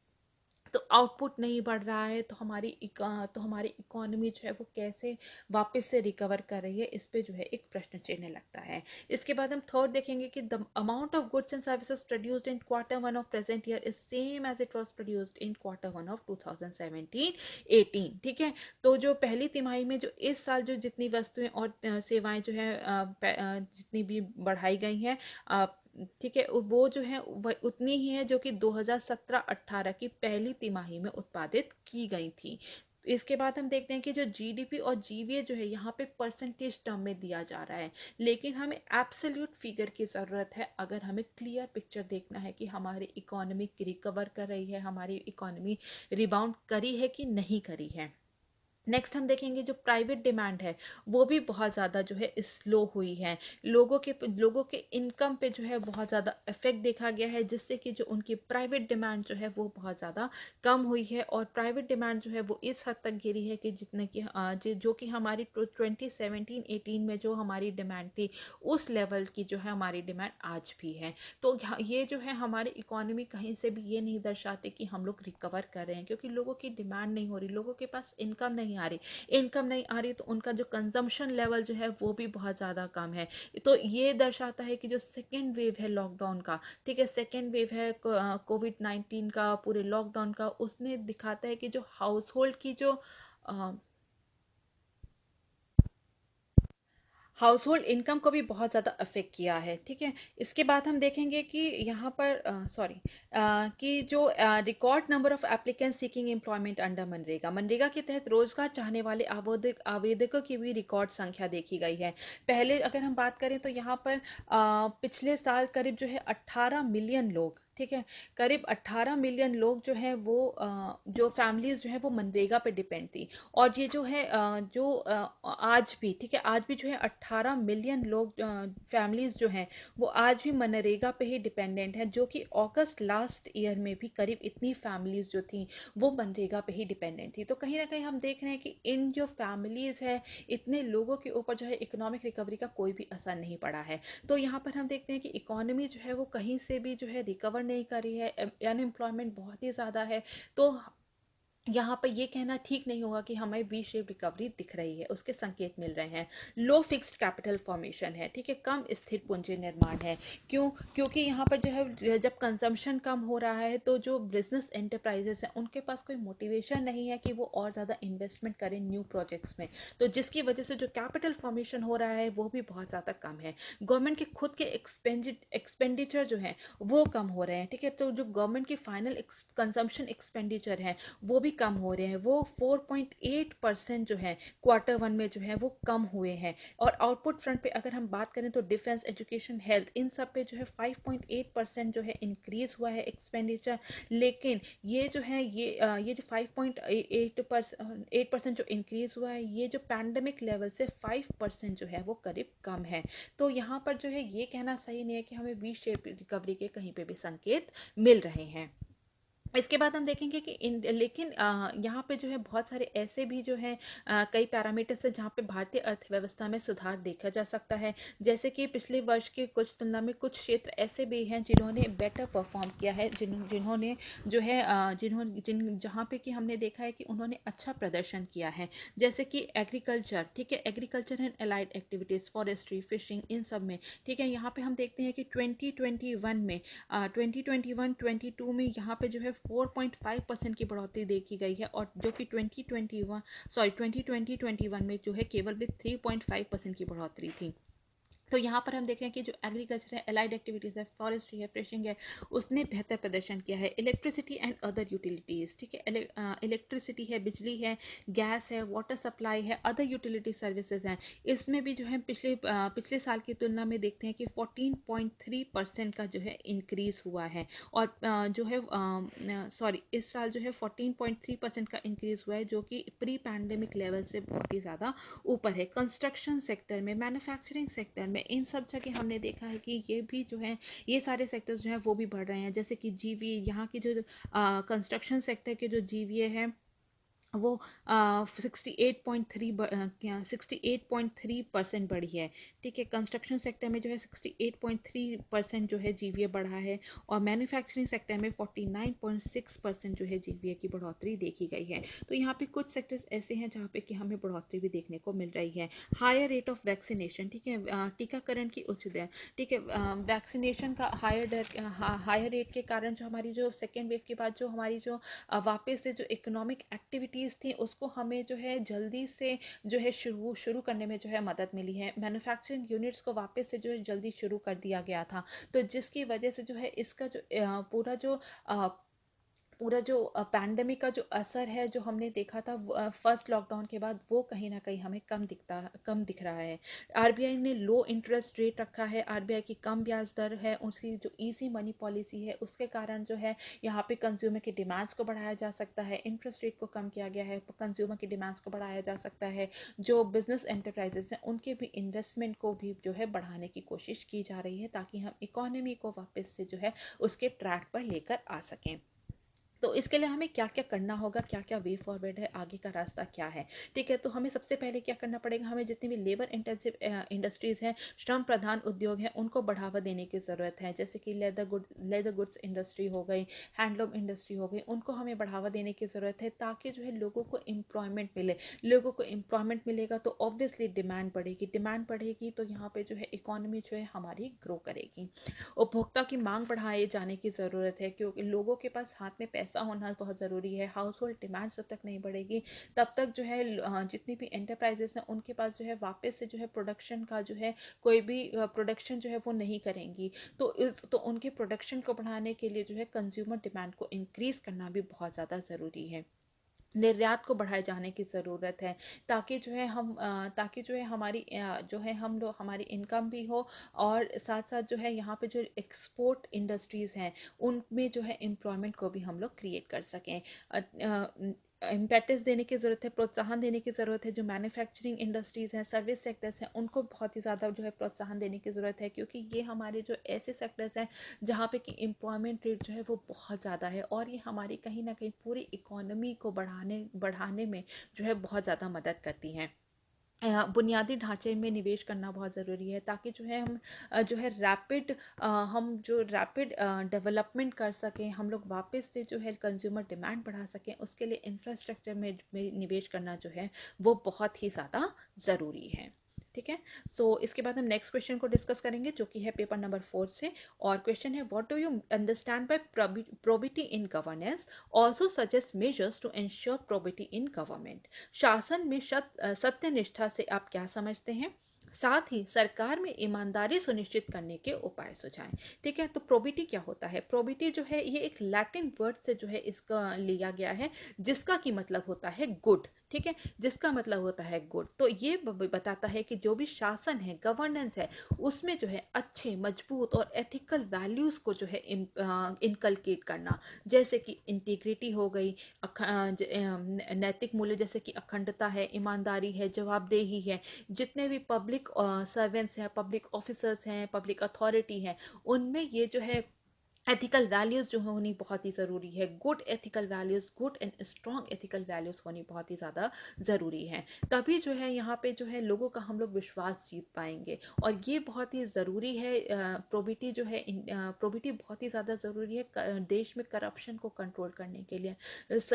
तो आउटपुट नहीं बढ़ रहा है तो हमारी इकोनॉमी जो है वो कैसे वापस से रिकवर कर रही है, इस पे जो है एक प्रश्न चिन्ह लगता है। इसके बाद हम थर्ड देखेंगे कि the amount of goods and services produced in quarter one of present year is same as it was produced in quarter one of 2017-18, ठीक है। तो जो पहली तिमाही में जो इस साल जो जितनी वस्तुएं और सेवाएं जो है जितनी भी बढ़ाई गई हैं, ठीक है, वो जो है वह उतनी ही है जो कि 2017-18 की पहली तिमाही में उत्पादित की गई थी। इसके बाद हम देखते हैं कि जो जीडीपी और जीवीए जो है यहाँ पे परसेंटेज टर्म में दिया जा रहा है, लेकिन हमें एब्सोल्यूट फिगर की ज़रूरत है अगर हमें क्लियर पिक्चर देखना है कि हमारी इकोनॉमी रिकवर कर रही है, हमारी इकोनॉमी रिबाउंड करी है कि नहीं करी है। नेक्स्ट हम देखेंगे जो प्राइवेट डिमांड है वो भी बहुत ज़्यादा जो है स्लो हुई है। लोगों के इनकम पे जो है बहुत ज़्यादा इफेक्ट देखा गया है, जिससे कि जो उनकी प्राइवेट डिमांड जो है वो बहुत ज़्यादा कम हुई है। और प्राइवेट डिमांड जो है वो इस हद तक गिरी है कि जितने कि जो कि हमारी 2017-18 में जो हमारी डिमांड थी उस लेवल की जो है हमारी डिमांड आज भी है। तो ये जो है हमारी इकोनॉमी कहीं से भी ये नहीं दर्शाते कि हम लोग रिकवर कर रहे हैं, क्योंकि लोगों की डिमांड नहीं हो रही, लोगों के पास इनकम नहीं आ रही, तो उनका जो कंजम्पशन लेवल जो है वो भी बहुत ज़्यादा कम है। तो ये दर्शाता है कि जो सेकेंड वेव है लॉकडाउन का, ठीक है, सेकेंड वेव है कोविड-19 का, पूरे लॉकडाउन का, उसने दिखाता है कि जो हाउस होल्ड की जो हाउस होल्ड इनकम को भी बहुत ज़्यादा अफेक्ट किया है। ठीक है, इसके बाद हम देखेंगे कि यहाँ पर कि जो record number of applicant seeking employment under MNREGA, MNREGA के तहत रोजगार चाहने वाले आवेदकों की भी रिकॉर्ड संख्या देखी गई है। पहले अगर हम बात करें तो यहाँ पर पिछले साल करीब जो है 18 मिलियन लोग, ठीक है, करीब 18 मिलियन लोग जो है वो जो फैमिलीज जो है वो मनरेगा पे डिपेंड थी। और ये जो है आज भी, ठीक है, आज भी जो है 18 मिलियन लोग फैमिलीज जो हैं वो आज भी मनरेगा पे ही डिपेंडेंट हैं, जो कि अगस्त लास्ट ईयर में भी करीब इतनी फैमिलीज जो थी वो मनरेगा पे ही डिपेंडेंट थी। तो कहीं ना कहीं हम देख रहे हैं कि इन जो फैमिलीज है, इतने लोगों के ऊपर जो है इकोनॉमिक रिकवरी का कोई भी असर नहीं पड़ा है। तो यहाँ पर हम देखते हैं कि इकोनॉमी जो है वो कहीं से भी जो है रिकवर नहीं कर रही है, अनएम्प्लॉयमेंट बहुत ही ज़्यादा है। तो यहाँ पर ये कहना ठीक नहीं होगा कि हमें वी शेप रिकवरी दिख रही है, उसके संकेत मिल रहे हैं। लो फिक्स्ड कैपिटल फॉर्मेशन है, ठीक है, कम स्थिर पूंजी निर्माण है। क्यों? क्योंकि यहाँ पर जो है जब कंजम्पशन कम हो रहा है तो जो बिजनेस एंटरप्राइजेस हैं उनके पास कोई मोटिवेशन नहीं है कि वो और ज़्यादा इन्वेस्टमेंट करें न्यू प्रोजेक्ट्स में, तो जिसकी वजह से जो कैपिटल फॉर्मेशन हो रहा है वो भी बहुत ज़्यादा कम है। गवर्नमेंट के खुद के एक्सपेंडिचर जो है वो कम हो रहे हैं, ठीक है, तो जो गवर्नमेंट की फाइनल कंजम्पशन एक्सपेंडिचर है वो भी कम हो रहे हैं। वो 4.8% जो है Q1 में जो है वो कम हुए हैं। और आउटपुट फ्रंट पे अगर हम बात करें तो डिफेंस, एजुकेशन, हेल्थ, इन सब पे जो है 5.8% जो है इंक्रीज हुआ है एक्सपेंडिचर। लेकिन ये जो है ये जो 5.8% जो इंक्रीज हुआ है, ये जो पैंडेमिक लेवल से 5% जो है वो करीब कम है। तो यहाँ पर जो है ये कहना सही नहीं है कि हमें वी शेप रिकवरी के कहीं पे भी संकेत मिल रहे हैं। इसके बाद हम देखेंगे कि लेकिन यहाँ पे जो है बहुत सारे ऐसे भी जो है कई पैरामीटर्स है जहाँ पे भारतीय अर्थव्यवस्था में सुधार देखा जा सकता है। जैसे कि पिछले वर्ष के कुछ तुलना में कुछ क्षेत्र ऐसे भी हैं जिन्होंने बेटर परफॉर्म किया है, जिन्होंने जो है जहाँ पे कि हमने देखा है कि उन्होंने अच्छा प्रदर्शन किया है। जैसे कि एग्रीकल्चर, ठीक है, agriculture and allied activities, forestry, fishing, इन सब में, ठीक है, यहाँ पे हम देखते हैं कि 2021-22 में यहाँ पे जो है 4.5% की बढ़ोतरी देखी गई है, और जो कि 2020-21 में जो है केवल विद 3.5% की बढ़ोतरी थी। तो यहाँ पर हम देख रहे हैं कि जो एग्रीकल्चर है, अलाइड एक्टिविटीज़ है, फॉरेस्ट्री है, फिशिंग है, उसने बेहतर प्रदर्शन किया है। इलेक्ट्रिसिटी एंड अदर यूटिलिटीज़, ठीक है, इलेक्ट्रिसिटी है, बिजली है, गैस है, वाटर सप्लाई है, अदर यूटिलिटी सर्विसेज हैं, इसमें भी जो है पिछले साल की तुलना में देखते हैं कि 14.3% का जो है इंक्रीज़ हुआ है। और जो है इस साल जो है 14.3% का इंक्रीज़ हुआ है, जो कि प्री पैंडेमिक लेवल से बहुत ही ज़्यादा ऊपर है। कंस्ट्रक्शन सेक्टर में, मैन्युफैक्चरिंग सेक्टर में, इन सब जगह हमने देखा है कि ये भी जो है, ये सारे सेक्टर्स जो हैं वो भी बढ़ रहे हैं। जैसे कि जीवीए, यहाँ की जो कंस्ट्रक्शन सेक्टर के जो जीवीए है वो 68.3% बढ़ी है, ठीक है, कंस्ट्रक्शन सेक्टर में जो है 68.3% जो है जीवीए बढ़ा है। और मैन्युफैक्चरिंग सेक्टर में 49.6% जो है जीवीए की बढ़ोतरी देखी गई है। तो यहाँ पे कुछ सेक्टर्स ऐसे हैं जहाँ पे कि हमें बढ़ोतरी भी देखने को मिल रही है। हायर रेट ऑफ वैक्सीनेशन, ठीक है, टीकाकरण की उच्च दर, ठीक है, वैक्सीनेशन का हायर रेट के कारण जो हमारी जो सेकेंड वेव के बाद जो हमारी जो वापस से जो इकोनॉमिक एक्टिविटीज़ थी उसको हमें जो है जल्दी से जो है शुरू करने में जो है मदद मिली है। मैन्युफैक्चरिंग यूनिट्स को वापस से जो है जल्दी शुरू कर दिया गया था, तो जिसकी वजह से जो है इसका जो पूरा जो पूरा जो पैंडेमिक का जो असर है जो हमने देखा था फर्स्ट लॉकडाउन के बाद, वो कहीं ना कहीं हमें कम दिख रहा है। आरबीआई ने लो इंटरेस्ट रेट रखा है, आरबीआई की कम ब्याज दर है, उसकी जो इजी मनी पॉलिसी है उसके कारण जो है यहाँ पे कंज्यूमर की डिमांड्स को बढ़ाया जा सकता है, इंटरेस्ट रेट को कम किया गया है, कंज्यूमर की डिमांड्स को बढ़ाया जा सकता है। जो बिजनेस एंटरप्राइजेस हैं उनके भी इन्वेस्टमेंट को भी जो है बढ़ाने की कोशिश की जा रही है, ताकि हम इकोनॉमी को वापस से जो है उसके ट्रैक पर लेकर आ सकें। तो इसके लिए हमें क्या क्या करना होगा, क्या क्या वे फॉरवर्ड है, आगे का रास्ता क्या है। ठीक है, तो हमें सबसे पहले क्या करना पड़ेगा, हमें जितनी भी लेबर इंटेंसिव इंडस्ट्रीज हैं, श्रम प्रधान उद्योग हैं, उनको बढ़ावा देने की ज़रूरत है। जैसे कि लेदर गुड्स इंडस्ट्री हो गई, हैंडलूम इंडस्ट्री हो गई, उनको हमें बढ़ावा देने की ज़रूरत है, ताकि जो है लोगों को एम्प्लॉयमेंट मिले। लोगों को एम्प्लॉयमेंट मिलेगा तो ऑब्वियसली डिमांड बढ़ेगी, डिमांड बढ़ेगी तो यहाँ पे जो है इकोनॉमी जो है हमारी ग्रो करेगी। उपभोक्ता की मांग बढ़ाए जाने की ज़रूरत है, क्योंकि लोगों के पास हाथ में पैसा होना बहुत ज़रूरी है। हाउस होल्ड डिमांड जब तक नहीं बढ़ेगी तब तक जो है जितनी भी एंटरप्राइजेस हैं उनके पास जो है वापस से जो है प्रोडक्शन का जो है कोई भी प्रोडक्शन जो है वो नहीं करेंगी। तो उनके प्रोडक्शन को बढ़ाने के लिए जो है कंज्यूमर डिमांड को इंक्रीज करना भी बहुत ज़्यादा ज़रूरी है। निर्यात को बढ़ाए जाने की ज़रूरत है, ताकि जो है ताकि जो है हमारी जो है हम लोग हमारी इनकम भी हो, और साथ साथ जो है यहाँ पे जो एक्सपोर्ट इंडस्ट्रीज़ हैं उनमें जो है एम्प्लॉयमेंट को भी हम लोग क्रिएट कर सकें। इम्पेटस देने की ज़रूरत है, प्रोत्साहन देने की ज़रूरत है। जो मैन्युफैक्चरिंग इंडस्ट्रीज़ हैं, सर्विस सेक्टर्स हैं, उनको बहुत ही ज़्यादा जो है प्रोत्साहन देने की ज़रूरत है, क्योंकि ये हमारे जो ऐसे सेक्टर्स हैं जहाँ पे कि एम्प्लॉयमेंट रेट जो है वो बहुत ज़्यादा है, और ये हमारी कहीं ना कहीं पूरी इकोनॉमी को बढ़ाने में जो है बहुत ज़्यादा मदद करती हैं। बुनियादी ढांचे में निवेश करना बहुत ज़रूरी है, ताकि जो है हम जो है रैपिड डेवलपमेंट कर सकें, हम लोग वापस से जो है कंज्यूमर डिमांड बढ़ा सकें। उसके लिए इंफ्रास्ट्रक्चर में निवेश करना जो है वो बहुत ही ज़्यादा ज़रूरी है। ठीक है, सो इसके बाद हम नेक्स्ट क्वेश्चन को डिस्कस करेंगे, जो कि है पेपर नंबर 4 से। और क्वेश्चन है, what do you understand by probity in governance, also suggest measures to ensure probity in government. शासन में सत्यनिष्ठा से आप क्या समझते हैं, साथ ही सरकार में ईमानदारी सुनिश्चित करने के उपाय सुझाएं। ठीक है, तो प्रोबिटी क्या होता है? प्रोबिटी जो है ये एक लैटिन वर्ड से जो है इसका लिया गया है, जिसका की मतलब होता है गुड। ठीक है, जिसका मतलब होता है गुड। तो ये बताता है कि जो भी शासन है, गवर्नेंस है, उसमें जो है अच्छे, मजबूत और एथिकल वैल्यूज को जो है इनकलकेट करना, जैसे कि इंटीग्रिटी हो गई, नैतिक मूल्य जैसे कि अखंडता है, ईमानदारी है, जवाबदेही है। जितने भी पब्लिक सर्वेंट्स हैं, पब्लिक ऑफिसर्स हैं, पब्लिक अथॉरिटी हैं, उनमें ये जो है एथिकल वैल्यूज़ जो होनी बहुत ही ज़रूरी है। Good ethical values, good and strong ethical values होनी बहुत ही ज़्यादा ज़रूरी है। तभी जो है यहाँ पे जो है लोगों का हम लोग विश्वास जीत पाएंगे, और ये बहुत ही ज़रूरी है। प्रोबिटी जो है प्रोबिटी बहुत ही ज़्यादा ज़रूरी है देश में करप्शन को कंट्रोल करने के लिए।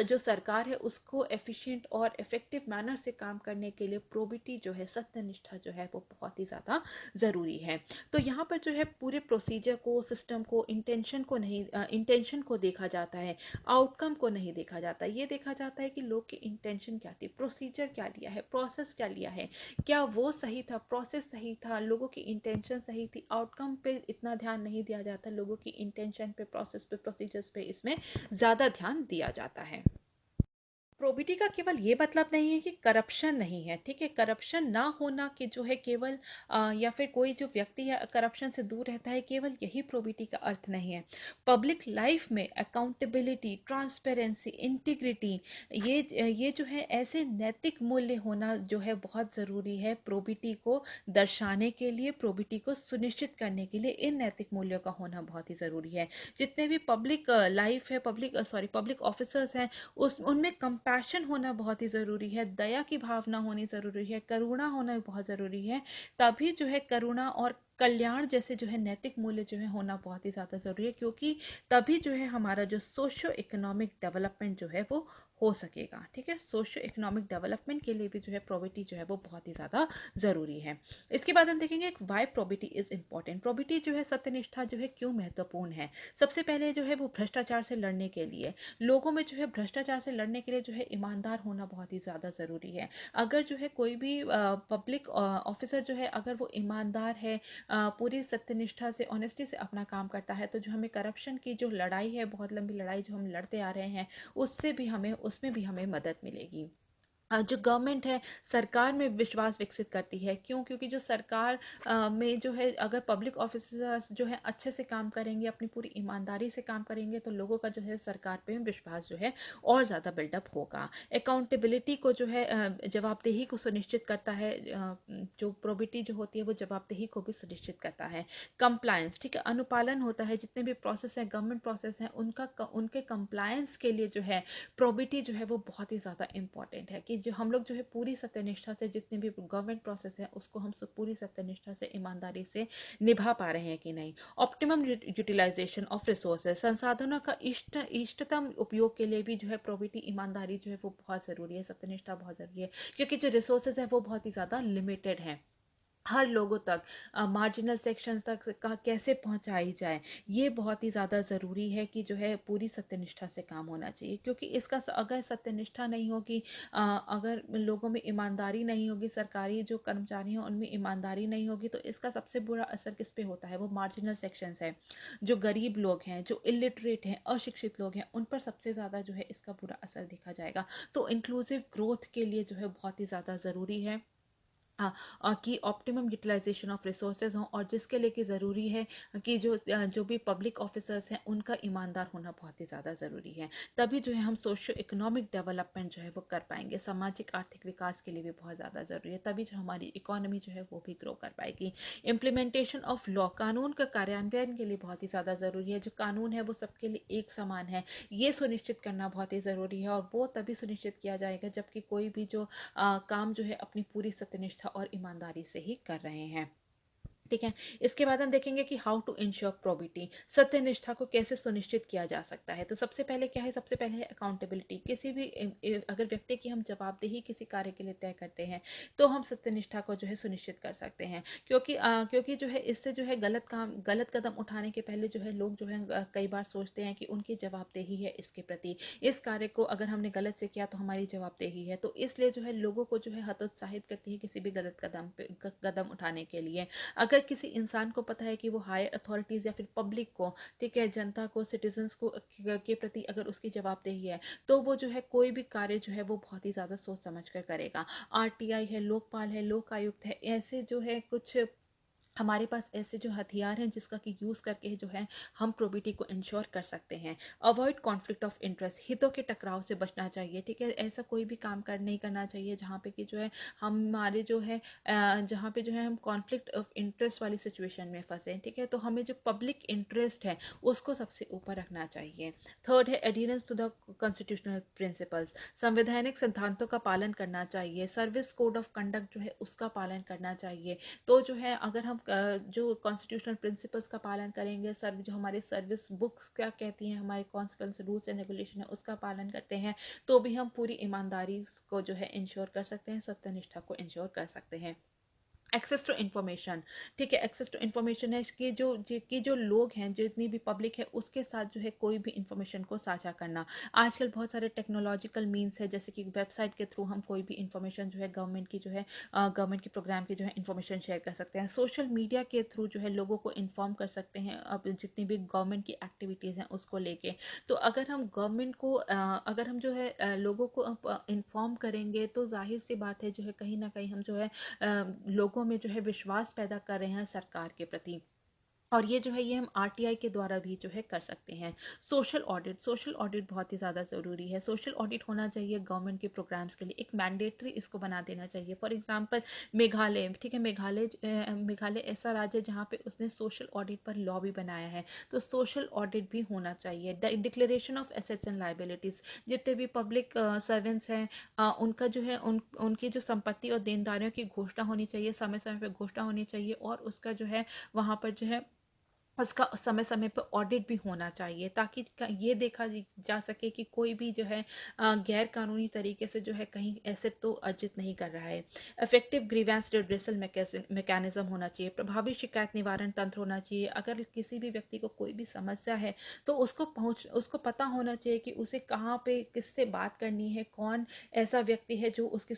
जो सरकार है उसको एफिशिएंट और इफेक्टिव मैनर से काम करने के लिए प्रोबिटी जो है, सत्यनिष्ठा जो है वो बहुत ही ज़्यादा ज़रूरी है। तो यहाँ पर जो है पूरे प्रोसीजर को, सिस्टम को, इंटेंशन को देखा जाता है, आउटकम को नहीं देखा जाता। ये देखा जाता है कि लोग की इंटेंशन क्या थी, प्रोसीजर क्या लिया है, प्रोसेस क्या लिया है, क्या वो सही था, प्रोसेस सही था, लोगों की इंटेंशन सही थी। आउटकम पे इतना ध्यान नहीं दिया जाता, लोगों की इंटेंशन पे, प्रोसेस पे, प्रोसीजर्स पे इसमें ज़्यादा ध्यान दिया जाता है। प्रोबिटी का केवल ये मतलब नहीं है कि करप्शन नहीं है। ठीक है, करप्शन ना होना कि जो है केवल या फिर कोई जो व्यक्ति है करप्शन से दूर रहता है, केवल यही प्रोबिटी का अर्थ नहीं है। पब्लिक लाइफ में अकाउंटेबिलिटी, ट्रांसपेरेंसी, इंटीग्रिटी, ये जो है ऐसे नैतिक मूल्य होना जो है बहुत ज़रूरी है प्रोबिटी को दर्शाने के लिए, प्रोबिटी को सुनिश्चित करने के लिए इन नैतिक मूल्यों का होना बहुत ही ज़रूरी है। जितने भी पब्लिक लाइफ है, पब्लिक ऑफिसर्स हैं, उनमें कंपैशन होना बहुत ही ज़रूरी है, दया की भावना होनी ज़रूरी है, करुणा होना बहुत ज़रूरी है। तभी जो है करुणा और कल्याण जैसे जो है नैतिक मूल्य जो है होना बहुत ही ज़्यादा ज़रूरी है, क्योंकि तभी जो है हमारा जो सोशो इकोनॉमिक डेवलपमेंट जो है वो हो सकेगा। ठीक है, सोशियो इकोनॉमिक डेवलपमेंट के लिए भी जो है प्रोबिटी जो है वो बहुत ही ज़्यादा ज़रूरी है। इसके बाद हम देखेंगे why probity is important. Probity जो है, सत्यनिष्ठा जो है क्यों महत्वपूर्ण है। सबसे पहले जो है वो भ्रष्टाचार से लड़ने के लिए, लोगों में जो है भ्रष्टाचार से लड़ने के लिए जो है ईमानदार होना बहुत ही ज़्यादा ज़रूरी है। अगर जो है कोई भी पब्लिक ऑफिसर जो है अगर वो ईमानदार है, पूरी सत्यनिष्ठा से, ऑनेस्टी से अपना काम करता है, तो जो हमें करप्शन की जो लड़ाई है, बहुत लंबी लड़ाई जो हम लड़ते आ रहे हैं, उसमें भी हमें मदद मिलेगी। जो गवर्नमेंट है, सरकार में विश्वास विकसित करती है। क्यों? क्योंकि जो सरकार में जो है, अगर पब्लिक ऑफिसर्स जो है अच्छे से काम करेंगे, अपनी पूरी ईमानदारी से काम करेंगे, तो लोगों का जो है सरकार पे विश्वास जो है और ज़्यादा बिल्डअप होगा। अकाउंटेबिलिटी को जो है, जवाबदेही को सुनिश्चित करता है। जो प्रोबिटी जो होती है वो जवाबदेही को भी सुनिश्चित करता है। कंप्लायंस, ठीक है, अनुपालन होता है। जितने भी प्रोसेस हैं, गवर्नमेंट प्रोसेस हैं, उनके कंप्लायंस के लिए जो है प्रोबिटी जो है वो बहुत ही ज़्यादा इंपॉर्टेंट है, कि जो हम लोग जो है पूरी सत्यनिष्ठा से, जितने भी गवर्नमेंट प्रोसेस है उसको हम सब पूरी सत्यनिष्ठा से, ईमानदारी से निभा पा रहे हैं कि नहीं। ऑप्टिमम यूटिलाइजेशन ऑफ रिसोर्सेज, संसाधनों का इष्टतम उपयोग के लिए भी जो है प्रोबिटी, ईमानदारी जो है वो बहुत ज़रूरी है, सत्यनिष्ठा बहुत ज़रूरी है। क्योंकि जो रिसोर्सेज है वो बहुत ही ज़्यादा लिमिटेड है। हर लोगों तक, मार्जिनल सेक्शंस तक कैसे पहुंचाई जाए, ये बहुत ही ज़्यादा ज़रूरी है, कि जो है पूरी सत्यनिष्ठा से काम होना चाहिए। क्योंकि इसका अगर सत्यनिष्ठा नहीं होगी, अगर लोगों में ईमानदारी नहीं होगी, सरकारी जो कर्मचारी हैं उनमें ईमानदारी नहीं होगी, तो इसका सबसे बुरा असर किस पे होता है, वो मार्जिनल सेक्शंस है, जो गरीब लोग हैं, जो इलिटरेट हैं, अशिक्षित लोग हैं, उन पर सबसे ज़्यादा जो है इसका बुरा असर देखा जाएगा। तो इंक्लूसिव ग्रोथ के लिए जो है बहुत ही ज़्यादा ज़रूरी है कि ऑप्टिमम यूटिलाइजेशन ऑफ रिसोर्सेज हों, और जिसके लिए कि ज़रूरी है कि जो भी पब्लिक ऑफिसर्स हैं उनका ईमानदार होना बहुत ही ज़्यादा ज़रूरी है। तभी जो है हम सोशियो इकोनॉमिक डेवलपमेंट जो है वो कर पाएंगे। सामाजिक आर्थिक विकास के लिए भी बहुत ज़्यादा ज़रूरी है, तभी जो हमारी इकोनॉमी जो है वो भी ग्रो कर पाएगी। इम्प्लीमेंटेशन ऑफ लॉ, कानून का कार्यान्वयन के लिए बहुत ही ज़्यादा ज़रूरी है। जो कानून है वो सबके लिए एक समान है, ये सुनिश्चित करना बहुत ही ज़रूरी है। और वो तभी सुनिश्चित किया जाएगा जबकि कोई भी जो काम जो है अपनी पूरी सत्यनिष्ठा और ईमानदारी से ही कर रहे हैं। ठीक है, इसके बाद हम देखेंगे कि हाउ टू इंश्योर प्रोबिटी, सत्यनिष्ठा को कैसे सुनिश्चित किया जा सकता है। तो सबसे पहले क्या है, सबसे पहले है अकाउंटेबिलिटी। किसी भी अगर व्यक्ति की हम जवाबदेही किसी कार्य के लिए तय करते हैं, तो हम सत्यनिष्ठा को जो है सुनिश्चित कर सकते हैं। क्योंकि जो है इससे जो है गलत कदम उठाने के पहले जो है लोग जो है कई बार सोचते हैं कि उनकी जवाबदेही है इसके प्रति, इस कार्य को अगर हमने गलत से किया तो हमारी जवाबदेही है। तो इसलिए जो है लोगों को जो है हतोत्साहित करती है किसी भी गलत कदम उठाने के लिए। अगर किसी इंसान को पता है कि वो हायर अथॉरिटीज़ या फिर पब्लिक को, ठीक है, जनता को, सिटीजन्स को के प्रति अगर उसकी जवाबदेही है, तो वो जो है कोई भी कार्य जो है वो बहुत ही ज़्यादा सोच समझ कर करेगा। आरटीआई है, लोकपाल है, लोक आयुक्त है, ऐसे जो है कुछ हमारे पास ऐसे जो हथियार हैं जिसका कि यूज़ करके जो है हम प्रोबिटी को इंश्योर कर सकते हैं। अवॉइड कॉन्फ्लिक्ट ऑफ इंटरेस्ट, हितों के टकराव से बचना चाहिए। ठीक है, ऐसा कोई भी काम नहीं करना चाहिए जहाँ पे कि जो है हमारे जो है जहाँ पे जो है हम कॉन्फ्लिक्ट ऑफ इंटरेस्ट वाली सिचुएशन में फंसे। ठीक है, तो हमें जो पब्लिक इंटरेस्ट है उसको सबसे ऊपर रखना चाहिए। थर्ड है adherence to the constitutional principles, संवैधानिक सिद्धांतों का पालन करना चाहिए। सर्विस कोड ऑफ कंडक्ट जो है उसका पालन करना चाहिए। तो जो है अगर हम जो कॉन्स्टिट्यूशनल प्रिंसिपल्स का पालन करेंगे, जो हमारे सर्विस बुक्स क्या कहती हैं, हमारे कौन से रूल्स एंड रेगुलेशन है उसका पालन करते हैं, तो भी हम पूरी ईमानदारी को जो है इंश्योर कर सकते हैं, सत्यनिष्ठा को इंश्योर कर सकते हैं। एक्सेस टू इन्फॉर्मेशन, ठीक है, एक्सेस टू इन्फॉर्मेशन है कि जो लोग हैं, जितनी भी पब्लिक है, उसके साथ जो है कोई भी इन्फॉर्मेशन को साझा करना। आजकल बहुत सारे टेक्नोलॉजिकल मीन्स है, जैसे कि वेबसाइट के थ्रू हम कोई भी इन्फॉर्मेशन जो है गवर्नमेंट की जो है गवर्नमेंट के प्रोग्राम की जो है इन्फॉर्मेशन शेयर कर सकते हैं। सोशल मीडिया के थ्रू जो है लोगों को इन्फॉर्म कर सकते हैं अब जितनी भी गवर्नमेंट की एक्टिविटीज़ हैं उसको लेके। तो अगर हम गवर्नमेंट को अगर हम जो है लोगों को इन्फॉर्म करेंगे, तो जाहिर सी बात है जो है कहीं ना कहीं हम जो है लोगों में जो है विश्वास पैदा कर रहे हैं सरकार के प्रति। और ये जो है ये हम आरटीआई के द्वारा भी जो है कर सकते हैं। सोशल ऑडिट बहुत ही ज़्यादा ज़रूरी है। सोशल ऑडिट होना चाहिए गवर्नमेंट के प्रोग्राम्स के लिए, एक मैंडेटरी इसको बना देना चाहिए। फॉर एग्जांपल मेघालय, ठीक है, मेघालय ऐसा राज्य है जहाँ पे उसने सोशल ऑडिट पर लॉ भी बनाया है, तो सोशल ऑडिट भी होना चाहिए। Declaration of assets and liabilities, जितने भी पब्लिक सर्वेंट्स हैं उनका जो है उनकी जो संपत्ति और देनदारियों की घोषणा होनी चाहिए, समय समय पर घोषणा होनी चाहिए, और उसका जो है वहाँ पर जो है उसका समय समय पर ऑडिट भी होना चाहिए, ताकि ये देखा जा सके कि कोई भी जो है गैर कानूनी तरीके से जो है कहीं एसेट तो अर्जित नहीं कर रहा है। इफेक्टिव ग्रीवेंस रिड्रेसल मैकेनिज्म होना चाहिए, प्रभावी शिकायत निवारण तंत्र होना चाहिए। अगर किसी भी व्यक्ति को कोई भी समस्या है तो उसको पता होना चाहिए कि उसे कहाँ पे किससे बात करनी है, कौन ऐसा व्यक्ति है जो उसकी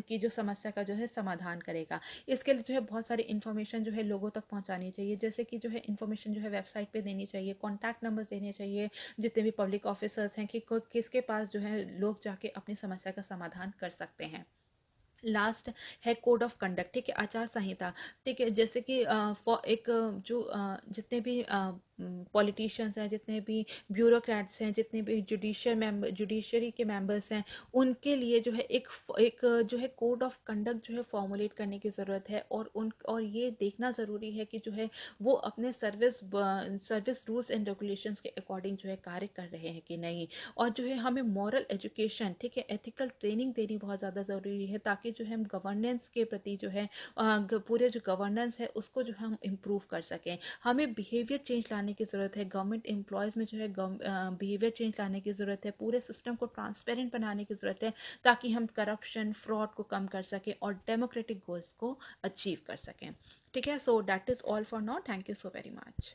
की जो समस्या का जो है समाधान करेगा। इसके लिए जो है बहुत सारी इन्फॉर्मेशन जो है लोगों तक पहुंचानी चाहिए, जैसे कि जो है इन्फॉर्मेशन जो है वेबसाइट पे देनी चाहिए, कॉन्टैक्ट नंबर्स देने चाहिए जितने भी पब्लिक ऑफिसर्स हैं, कि किसके पास जो है लोग जाके अपनी समस्या का समाधान कर सकते हैं। लास्ट है कोड ऑफ कंडक्ट, ठीक है, आचार संहिता। ठीक है, जैसे कि एक जो जितने भी पॉलिटिशियंस हैं, जितने भी ब्यूरोक्रेट्स हैं, जितने भी जुडिशरी के मेंबर्स हैं, उनके लिए जो है एक जो है कोड ऑफ कंडक्ट जो है फॉर्मुलेट करने की ज़रूरत है। और ये देखना ज़रूरी है कि जो है वो अपने सर्विस रूल्स एंड रेगुलेशंस के अकॉर्डिंग जो है कार्य कर रहे हैं कि नहीं। और जो है हमें मॉरल एजुकेशन, ठीक है, एथिकल ट्रेनिंग देनी बहुत ज़्यादा ज़रूरी है, ताकि जो है हम गवर्नेंस के प्रति जो है पूरे जो गवर्नेंस है उसको जो है हम इम्प्रूव कर सकें। हमें बिहेवियर चेंज लाने की ज़रूरत है, गवर्नमेंट एम्प्लॉयज़ में जो है बिहेवियर चेंज लाने की ज़रूरत है, पूरे सिस्टम को ट्रांसपेरेंट बनाने की ज़रूरत है, ताकि हम करप्शन फ्रॉड को कम कर सकें और डेमोक्रेटिक गोल्स को अचीव कर सकें। ठीक है, so that is all for now, thank you so very much.